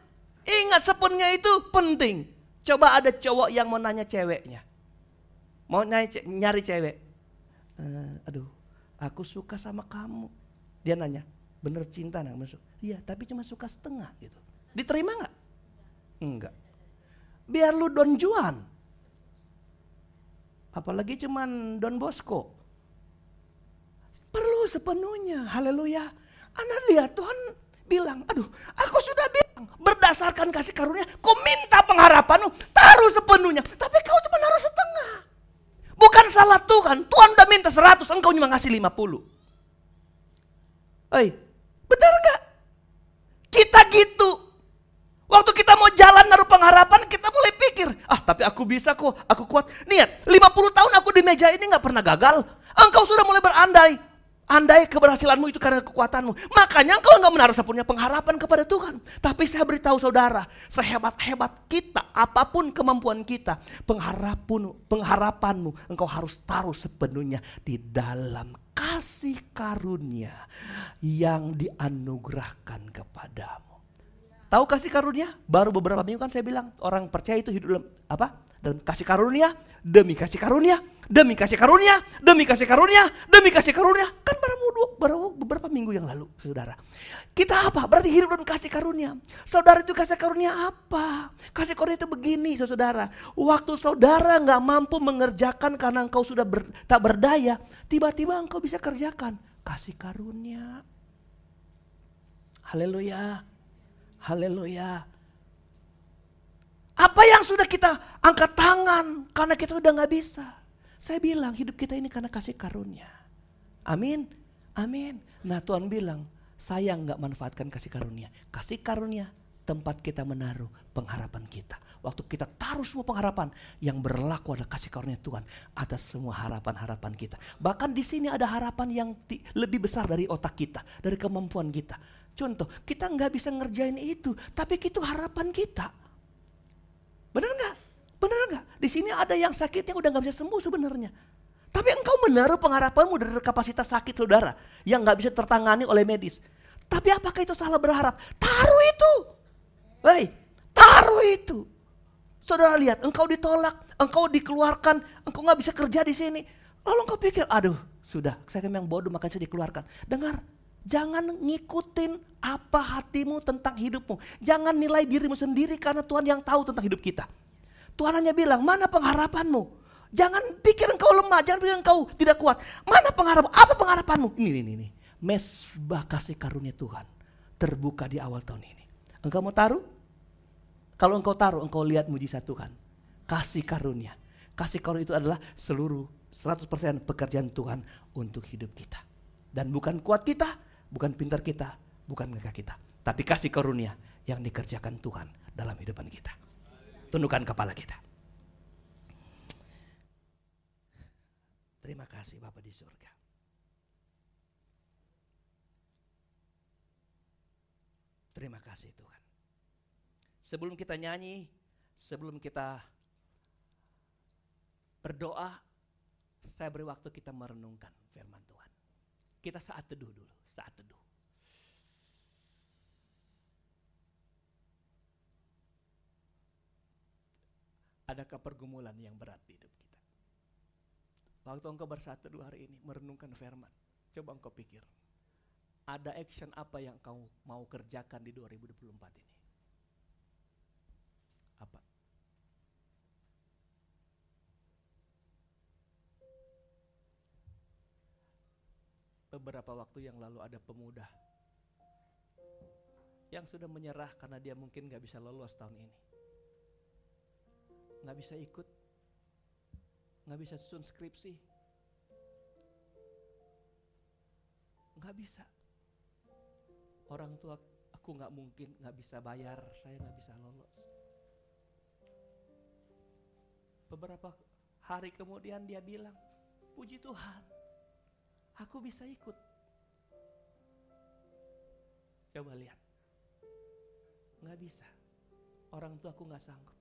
Ingat sepenuhnya itu penting. Coba ada cowok yang mau nanya ceweknya. Mau nyari cewek, aduh, aku suka sama kamu. Dia nanya, bener cinta nggak? Iya, tapi cuma suka setengah gitu. Diterima nggak? Enggak. Biar lu Don Juan, apalagi cuman Don Bosco. Perlu sepenuhnya, haleluya. Anda lihat Tuhan bilang, aduh, aku sudah bilang berdasarkan kasih karunia, kau minta pengharapanmu, taruh sepenuhnya, tapi kau cuma naruh setengah. Bukan salah Tuhan, Tuhan udah minta 100, engkau cuma ngasih 50. Benar gak? Kita gitu. Waktu kita mau jalan naruh pengharapan, kita mulai pikir, tapi aku bisa kok, aku kuat. Lihat, 50 tahun aku di meja ini gak pernah gagal. Engkau sudah mulai berandai. Andai keberhasilanmu itu karena kekuatanmu. Makanya engkau gak menaruh sepenuhnya pengharapan kepada Tuhan. Tapi saya beritahu saudara, sehebat-hebat kita, apapun kemampuan kita, pengharapanmu engkau harus taruh sepenuhnya di dalam kasih karunia yang dianugerahkan kepadamu. Tahu kasih karunia? Baru beberapa minggu kan saya bilang, orang percaya itu hidup dalam apa? Dalam kasih karunia, demi kasih karunia, demi kasih karunia, demi kasih karunia, demi kasih karunia. Kan baru beberapa minggu yang lalu, saudara. Kita apa? Berarti hidup dalam kasih karunia. Saudara itu kasih karunia apa? Kasih karunia itu begini, saudara. Waktu saudara gak mampu mengerjakan karena engkau sudah tak berdaya, tiba-tiba engkau bisa kerjakan. Kasih karunia. Haleluya. Haleluya. Apa yang sudah kita angkat tangan karena kita udah gak bisa. Saya bilang hidup kita ini karena kasih karunia. Amin. Amin. Nah Tuhan bilang sayang nggak manfaatkan kasih karunia. Kasih karunia tempat kita menaruh pengharapan kita. Waktu kita taruh semua pengharapan, yang berlaku adalah kasih karunia Tuhan atas semua harapan-harapan kita. Bahkan di sini ada harapan yang lebih besar dari otak kita, dari kemampuan kita. Contoh, kita nggak bisa ngerjain itu, tapi itu harapan kita. Benar nggak? Benar nggak? Di sini ada yang sakitnya udah nggak bisa sembuh sebenarnya. Tapi engkau menaruh pengharapanmu dari kapasitas sakit saudara yang gak bisa tertangani oleh medis. Tapi apakah itu salah berharap? Taruh itu. Hei, taruh itu. Saudara lihat, engkau ditolak, engkau dikeluarkan, engkau gak bisa kerja di sini. Lalu engkau pikir, aduh sudah, saya memang bodoh makanya saya dikeluarkan. Dengar, jangan ngikutin apa hatimu tentang hidupmu. Jangan nilai dirimu sendiri karena Tuhan yang tahu tentang hidup kita. Tuhan hanya bilang, mana pengharapanmu? Jangan pikir engkau lemah, jangan pikir engkau tidak kuat. Mana pengharapan? Apa pengharapanmu? Ini. Mesbah kasih karunia Tuhan terbuka di awal tahun ini. Engkau mau taruh? Kalau engkau taruh, engkau lihat mujizat Tuhan. Kasih karunia. Kasih karunia itu adalah seluruh 100% pekerjaan Tuhan untuk hidup kita. Dan bukan kuat kita, bukan pintar kita, bukan gagah kita. Tapi kasih karunia yang dikerjakan Tuhan dalam hidupan kita. Tundukkan kepala kita. Terima kasih Bapa di surga. Terima kasih Tuhan. Sebelum kita nyanyi, sebelum kita berdoa, saya beri waktu kita merenungkan firman Tuhan. Kita saat teduh dulu, saat teduh. Adakah pergumulan yang berat di hidup kita? Waktu engkau bersaat teduh hari ini, merenungkan firman, coba engkau pikir, ada action apa yang kau mau kerjakan di 2024 ini? Apa? Beberapa waktu yang lalu ada pemuda yang sudah menyerah karena dia mungkin gak bisa lolos tahun ini. Gak bisa ikut, gak bisa susun skripsi, gak bisa. Orang tua aku gak mungkin, gak bisa bayar, saya gak bisa lolos. Beberapa hari kemudian dia bilang, puji Tuhan, aku bisa ikut. Coba lihat, gak bisa. Orang tua aku gak sanggup.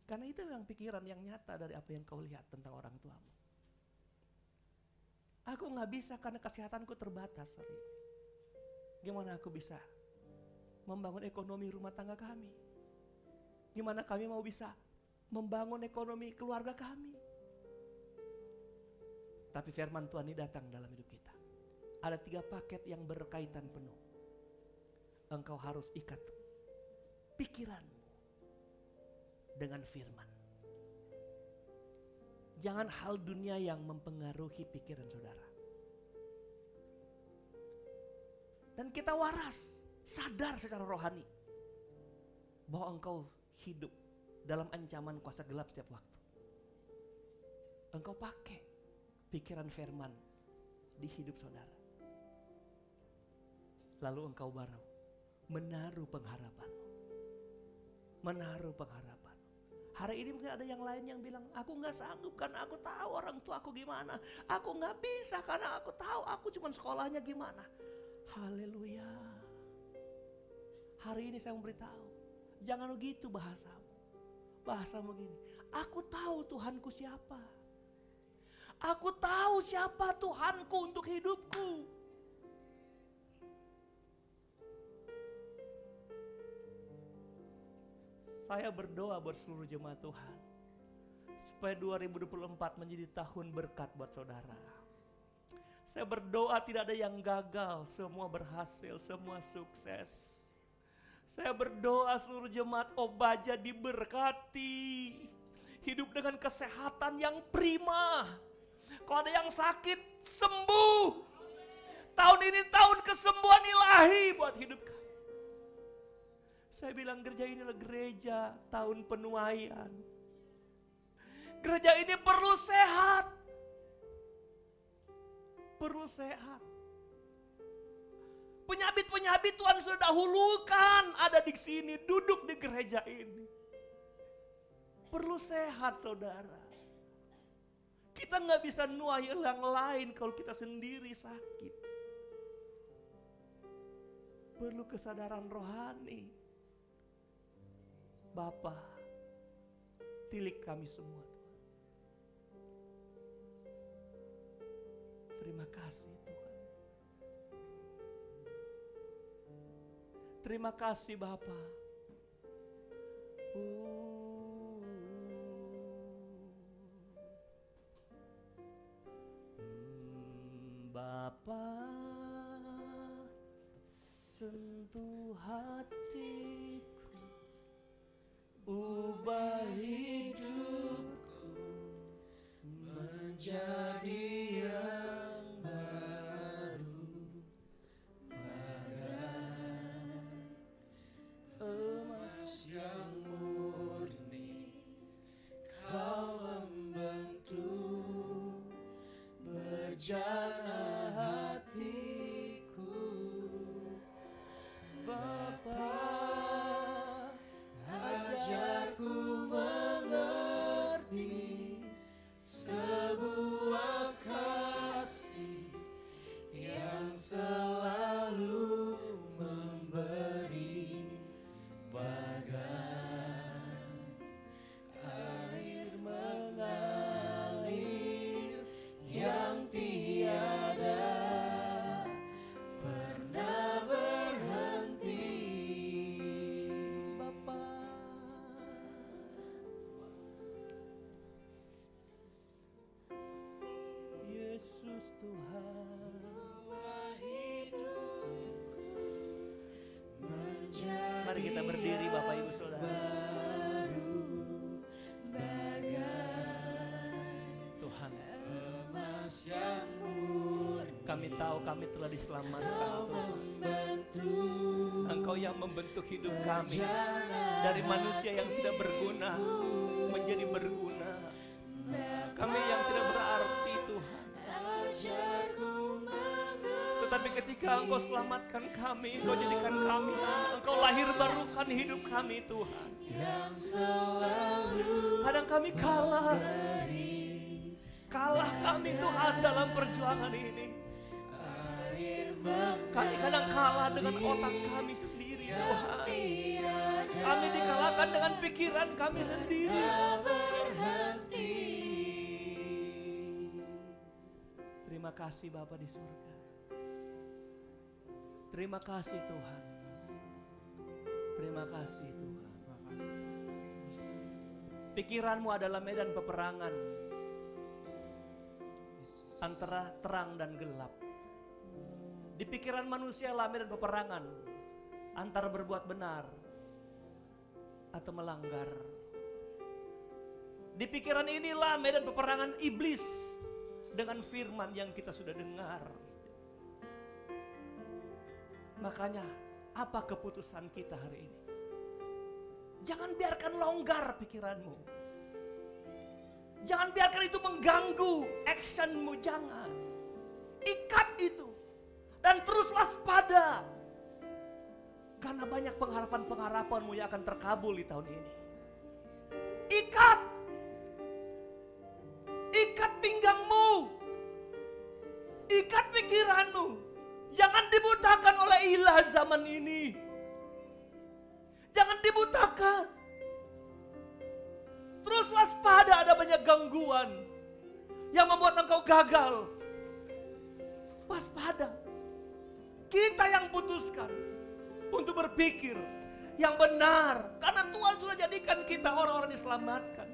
Karena itu memang pikiran yang nyata dari apa yang kau lihat tentang orang tuamu. Aku gak bisa karena kesehatanku terbatas hari ini. Gimana aku bisa membangun ekonomi rumah tangga kami? Gimana kami mau bisa membangun ekonomi keluarga kami? Tapi firman Tuhan ini datang dalam hidup kita. Ada 3 paket yang berkaitan penuh. Engkau harus ikat pikiranmu dengan firman. Jangan hal dunia yang mempengaruhi pikiran saudara. Dan kita waras, sadar secara rohani bahwa engkau hidup dalam ancaman kuasa gelap setiap waktu. Engkau pakai pikiran firman di hidup saudara. Lalu engkau baru menaruh pengharapanmu. Menaruh pengharapan. Hari ini mungkin ada yang lain yang bilang, aku gak sanggup karena aku tahu orang tua aku gimana. Aku gak bisa karena aku tahu aku cuma sekolahnya gimana. Haleluya. Hari ini saya memberitahu, jangan begitu bahasamu. Bahasamu gini, aku tahu Tuhanku siapa. Aku tahu siapa Tuhanku untuk hidupku. Saya berdoa buat seluruh jemaat Tuhan, supaya 2024 menjadi tahun berkat buat saudara. Saya berdoa tidak ada yang gagal, semua berhasil, semua sukses. Saya berdoa seluruh jemaat Obaja diberkati, hidup dengan kesehatan yang prima. Kalau ada yang sakit, sembuh. Tahun ini tahun kesembuhan ilahi buat hidup kami. Saya bilang gereja ini adalah gereja tahun penuaian. Gereja ini perlu sehat. Perlu sehat. penyabit Tuhan sudah dahulukan ada di sini, duduk di gereja ini. Perlu sehat saudara. Kita nggak bisa nuai yang lain kalau kita sendiri sakit. Perlu kesadaran rohani. Bapa, tilik kami semua. Terima kasih Tuhan. Terima kasih Bapa. Bapa, sentuh hatiku, ubah hidupku menjadi yang baru, bagai emas yang murni. Kau membentuk bejana hatiku, Bapa. Ajarku mengerti sebuah kasih yang selalu memberi, bagai air mengalir yang tiada pernah berhenti. Bapa, Yesus Tuhan, mari kita berdiri Bapak Ibu Saudara. Tuhan, kami tahu kami telah diselamatkan Tuhan. Engkau yang membentuk hidup kami dari manusia yang tidak berguna menjadi berguna. Kami yang tidak berarti Tuhan. Tetapi ketika Engkau selamatkan kami, Engkau jadikan kami anak, Engkau lahir barukan hidup kami Tuhan. Kadang kami kalah kami Tuhan dalam perjuangan ini. Kami kadang kalah dengan otak kami sendiri Tuhan. Kami dikalahkan dengan pikiran kami sendiri. Terima kasih Bapa di surga. Terima kasih Tuhan. Terima kasih Tuhan. Pikiranmu adalah medan peperangan antara terang dan gelap. Di pikiran manusia lah medan peperangan antara berbuat benar atau melanggar. Di pikiran inilah medan peperangan iblis dengan firman yang kita sudah dengar. Makanya apa keputusan kita hari ini? Jangan biarkan longgar pikiranmu. Jangan biarkan itu mengganggu actionmu, jangan. Ikat itu. Dan terus waspada. Karena banyak pengharapan-pengharapanmu yang akan terkabul di tahun ini. Ikat. Ikat pinggangmu. Ikat pikiranmu. Jangan dibutakan oleh ilah zaman ini. Jangan dibutakan. Terus waspada, ada banyak gangguan yang membuat engkau gagal. Waspada. Kita yang putuskan untuk berpikir yang benar. Karena Tuhan sudah jadikan kita orang-orang diselamatkan.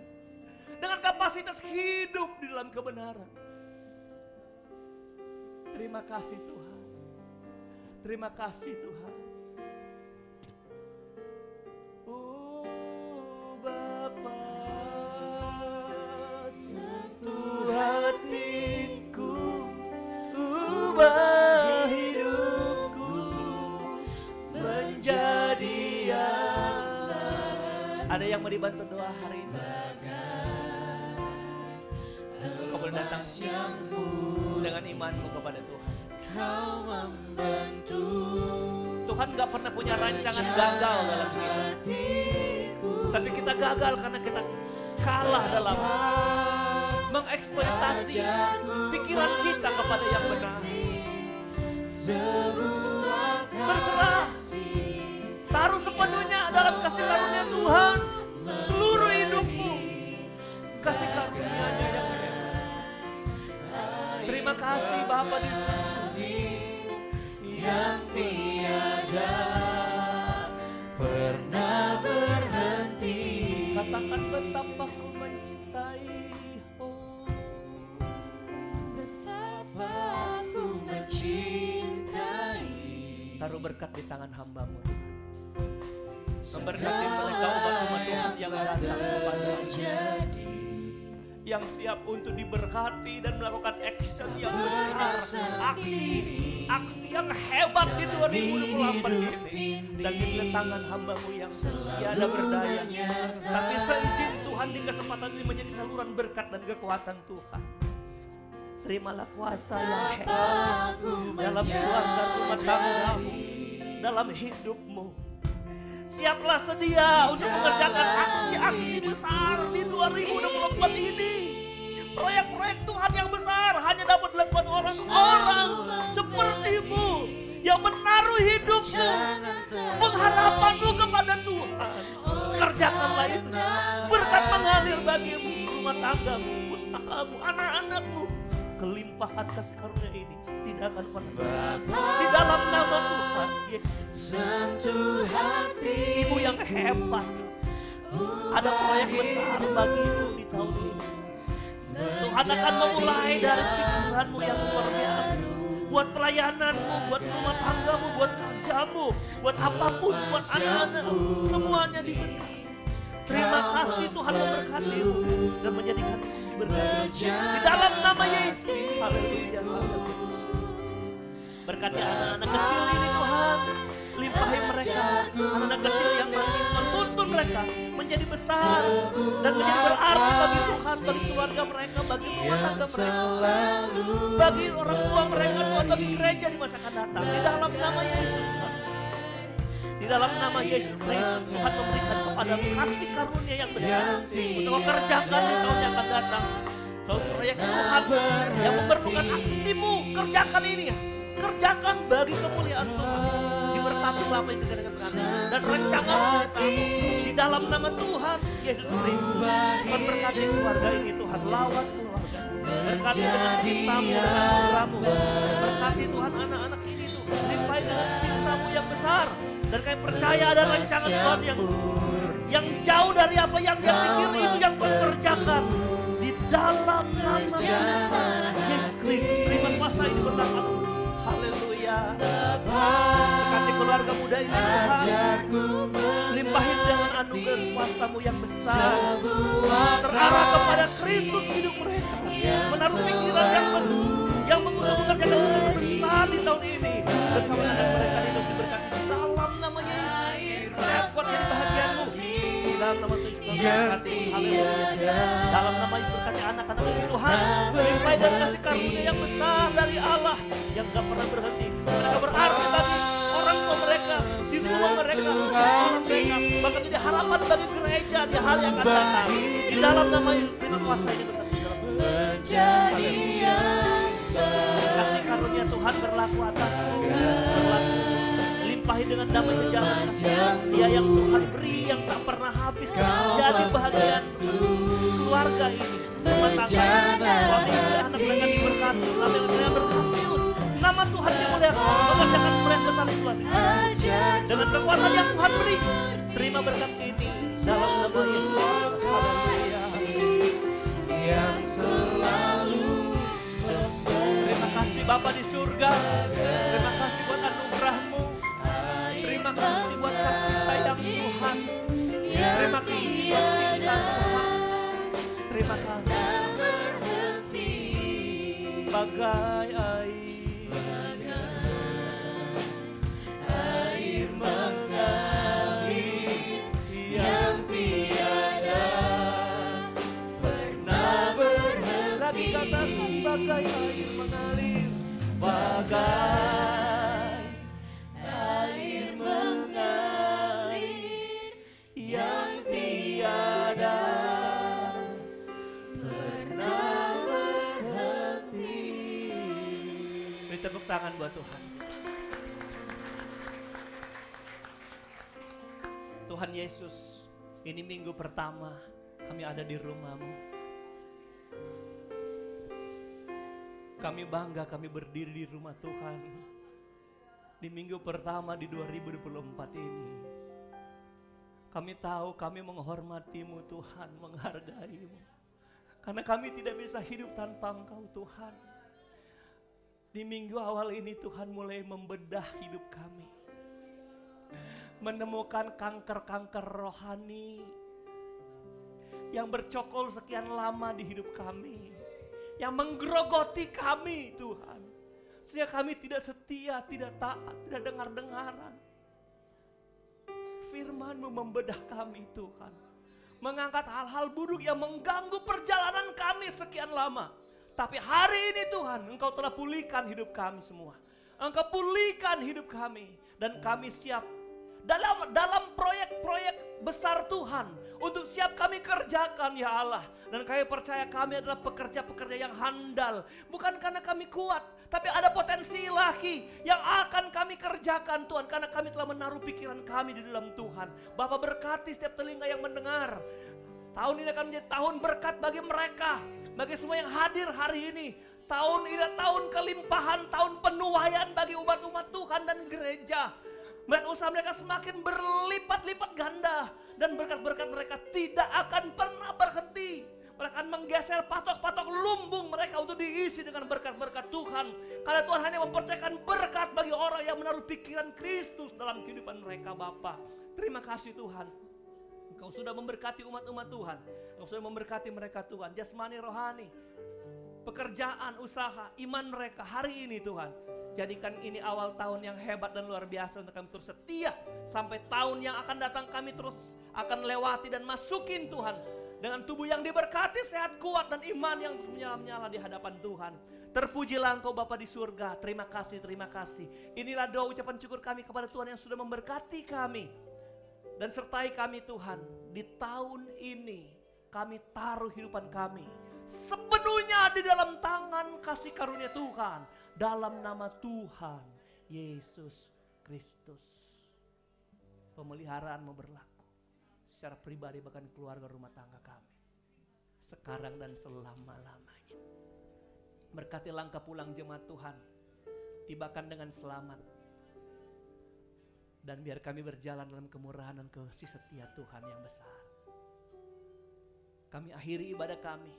Dengan kapasitas hidup di dalam kebenaran. Terima kasih Tuhan. Terima kasih Tuhan. Bapa, sentuh hatiku, ubah hidupku menjadi yang baru. Ada yang mau dibantu doa hari ini? Kau boleh datang dengan imanmu kepada Tuhan. Kau membentuk Tuhan gak pernah punya rancangan gagal dalam hidup. Tapi kita gagal karena kita kalah dalam mengeksploitasi pikiran kita kepada yang benar. Berserah, taruh sepenuhnya dalam kasih karunia Tuhan. Seluruh hidupmu, kasih karunia-Nya yang hebat. Terima kasih Bapa di sini yang tiada pernah berhenti. Katakan betapa ku mencintai, oh betapa ku mencintai. Taruh berkat di tangan hamba-Mu, memberkati mereka umat-umat Tuhan yang datang kepada-Mu, yang siap untuk diberkati dan melakukan action yang besar, aksi yang hebat di 2024 ini. Dan di tangan hamba-Mu yang tiada berdaya, tapi seizin Tuhan di kesempatan ini menjadi saluran berkat dan kekuatan Tuhan. Terimalah kuasa yang hebat dalam keluarga rumah tangga-Mu, dalam hidup-Mu. Siaplah sedia untuk mengerjakan aksi-aksi besar di 2024 ini. Proyek-proyek Tuhan yang besar hanya dapat dilakukan orang-orang seperti-Mu yang menaruh hidupmu, pengharapanmu kepada Tuhan. Kerjakanlah itu. Berkat mengalir bagimu, rumah tanggamu, usahamu, anak-anakmu. Kelimpahan kasih karunia ini tidak akan pernah. Di dalam nama Tuhan Yesus. Ibu yang hebat, ada proyek besar bagimu di tahun ini. Tuhan akan memulai dari pikiranmu yang luar biasa. Buat pelayananmu, buat rumah tanggamu, buat kerjamu, buat apapun, buat anak-anakmu, semuanya diberkati. Terima kasih Tuhan memberkatimu dan menjadikan berkati. Di dalam nama Yesus. Haleluya. Berkati anak-anak kecil ini Tuhan. Limpahi mereka, anak-anak kecil yang menuntun mereka menjadi besar dan menjadi berarti bagi Tuhan, bagi keluarga mereka, bagi rumah tangga mereka, bagi orang tua mereka, Tuhan, bagi gereja di masa akan datang. Di dalam nama Yesus, di dalam nama Yesus Kristus, Tuhan memberikan kepada kasih karunia yang besar untuk mengerjakan di tahun yang akan datang. Tahun proyek Tuhan yang memerlukan aksimu, kerjakan ini ya. Kerjakan bagi kemuliaan Tuhan. Diberkati Bapa yang dengan berkat dan rancangan kamu di dalam nama Tuhan Yesus Kristus. Memberkati keluarga ini Tuhan, lawat keluarga. Berkati dengan cintamu, dengan auramu. Berkati Tuhan anak-anak ini Tuhan. Limpahi dengan cintamu yang besar. Dan kami percaya ada rancangan Tuhan yang jauh dari apa yang dia pikir itu yang dikerjakan. Di dalam nama Yesus Kristus. Terima kuasa ini berdapat. Haleluya. Berkati keluarga muda ini Tuhan. Limpahin dengan anugerah kuasa-Mu yang besar. Terarah kepada Kristus hidup mereka. Menaruh pikiran yang besar, yang mengerjakan yang besar di tahun ini. Bersama dengan mereka hidup diberkati di dalam nama Yesus. Sehat kuat jadi bahagiamu. Di dalam nama Yesus berkati. Haleluya. Dalam nama Yesus berkati anak-anak ini Tuhan. Limpahin dan kasih karunia yang besar dari Allah yang gak pernah berhenti. Mereka berarti bagi orang tua mereka, di rumah mereka, orang mereka, bahkan jadi harapan bagi gereja di hari yang akan datang. Di dalam nama Yesus, terima kuasa ini besar di dalam kasih karunia Tuhan berlaku atasmu, berlaku. Limpahi dengan damai sejahtera. Dia yang Tuhan beri yang tak pernah habis. Jadi bahagian keluarga ini, rumah tangga, suami istri, anak mereka diberkati, kami mereka berhasil. Nama Tuhan dimuliakan, mengerjakan proyek besar Tuhan. Dengan kekuatan yang Tuhan beri, terima berkat ini dalam nama Yesus. Haleluya. Yang selalu terima kasih Bapa di surga. Terima kasih buat anugerah-Mu. Terima kasih buat kasih sayang Tuhan. Terima kasih buat cinta Tuhan. Terima kasih. Bagai air mengalir yang tiada pernah berhenti. Lagi katakan bagai air mengalir, bagai air Beri tepuk tangan buat Tuhan. Tuhan Yesus, ini minggu pertama kami ada di rumah-Mu. Kami bangga kami berdiri di rumah Tuhan. Di minggu pertama di 2024 ini. Kami tahu kami menghormati-Mu Tuhan, menghargai-Mu. Karena kami tidak bisa hidup tanpa Engkau Tuhan. Di minggu awal ini Tuhan mulai membedah hidup kami. Menemukan kanker-kanker rohani yang bercokol sekian lama di hidup kami, yang menggerogoti kami Tuhan, sehingga kami tidak setia, tidak taat, tidak dengar-dengaran. Firman-Mu membedah kami Tuhan, mengangkat hal-hal buruk yang mengganggu perjalanan kami sekian lama. Tapi hari ini Tuhan, Engkau telah pulihkan hidup kami semua. Engkau pulihkan hidup kami, dan kami siap dalam proyek-proyek besar Tuhan untuk siap kami kerjakan ya Allah. Dan kami percaya kami adalah pekerja-pekerja yang handal, bukan karena kami kuat, tapi ada potensi ilahi yang akan kami kerjakan Tuhan, karena kami telah menaruh pikiran kami di dalam Tuhan. Bapa, berkati setiap telinga yang mendengar. Tahun ini akan menjadi tahun berkat bagi mereka, bagi semua yang hadir hari ini. Tahun ini tahun kelimpahan, tahun penuaian bagi umat-umat Tuhan dan gereja. Usaha mereka semakin berlipat-lipat ganda, dan berkat-berkat mereka tidak akan pernah berhenti. Mereka akan menggeser patok-patok lumbung mereka untuk diisi dengan berkat-berkat Tuhan. Karena Tuhan hanya mempercayakan berkat bagi orang yang menaruh pikiran Kristus dalam kehidupan mereka. Bapa, terima kasih Tuhan. Engkau sudah memberkati umat-umat Tuhan. Engkau sudah memberkati mereka Tuhan, jasmani, rohani, pekerjaan, usaha, iman mereka hari ini Tuhan. Jadikan ini awal tahun yang hebat dan luar biasa untuk kami terus setia. Sampai tahun yang akan datang kami terus akan lewati dan masukin Tuhan. Dengan tubuh yang diberkati, sehat, kuat, dan iman yang menyala-nyala di hadapan Tuhan. Terpujilah Engkau Bapa di surga. Terima kasih, terima kasih. Inilah doa ucapan syukur kami kepada Tuhan yang sudah memberkati kami. Dan sertai kami Tuhan. Di tahun ini kami taruh kehidupan kami sepenuhnya di dalam tangan kasih karunia Tuhan. Dalam nama Tuhan Yesus Kristus. Pemeliharaan-Mu berlaku secara pribadi bahkan keluarga rumah tangga kami, sekarang dan selama-lamanya. Berkati langkah pulang jemaat Tuhan, tibakan dengan selamat. Dan biar kami berjalan dalam kemurahan dan kasih setia Tuhan yang besar. Kami akhiri ibadah kami,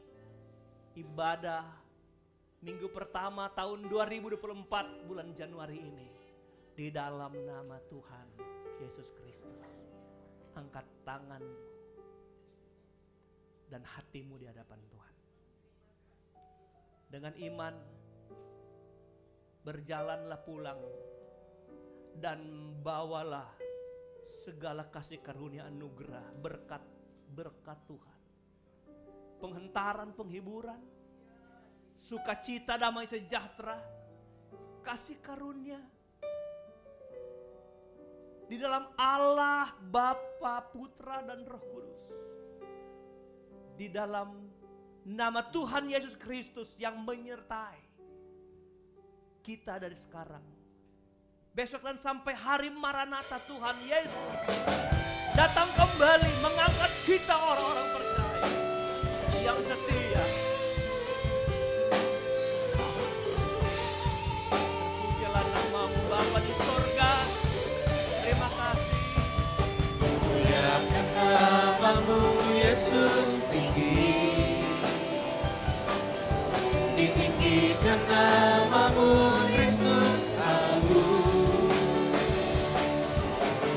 ibadah minggu pertama tahun 2024 bulan Januari ini, di dalam nama Tuhan Yesus Kristus. Angkat tanganmu dan hatimu di hadapan Tuhan. Dengan iman berjalanlah pulang dan bawalah segala kasih karunia anugerah, berkat Tuhan. Penghentaran, penghiburan, sukacita, damai sejahtera, kasih karunia di dalam Allah Bapa, Putra, dan Roh Kudus. Di dalam nama Tuhan Yesus Kristus yang menyertai kita dari sekarang, besok, dan sampai hari Maranatha Tuhan Yesus datang kembali mengangkat kita orang-orang percaya yang setia. Bapa di surga, terima kasih. Muliakan nama-Mu Yesus tinggi, ditinggikan nama-Mu Kristus agung,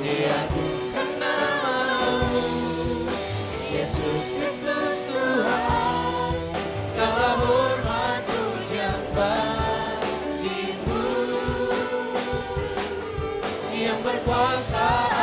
diagungkan nama-Mu Yesus Kristus Tuhan. Segala hormat pujian bagimu yang berkuasa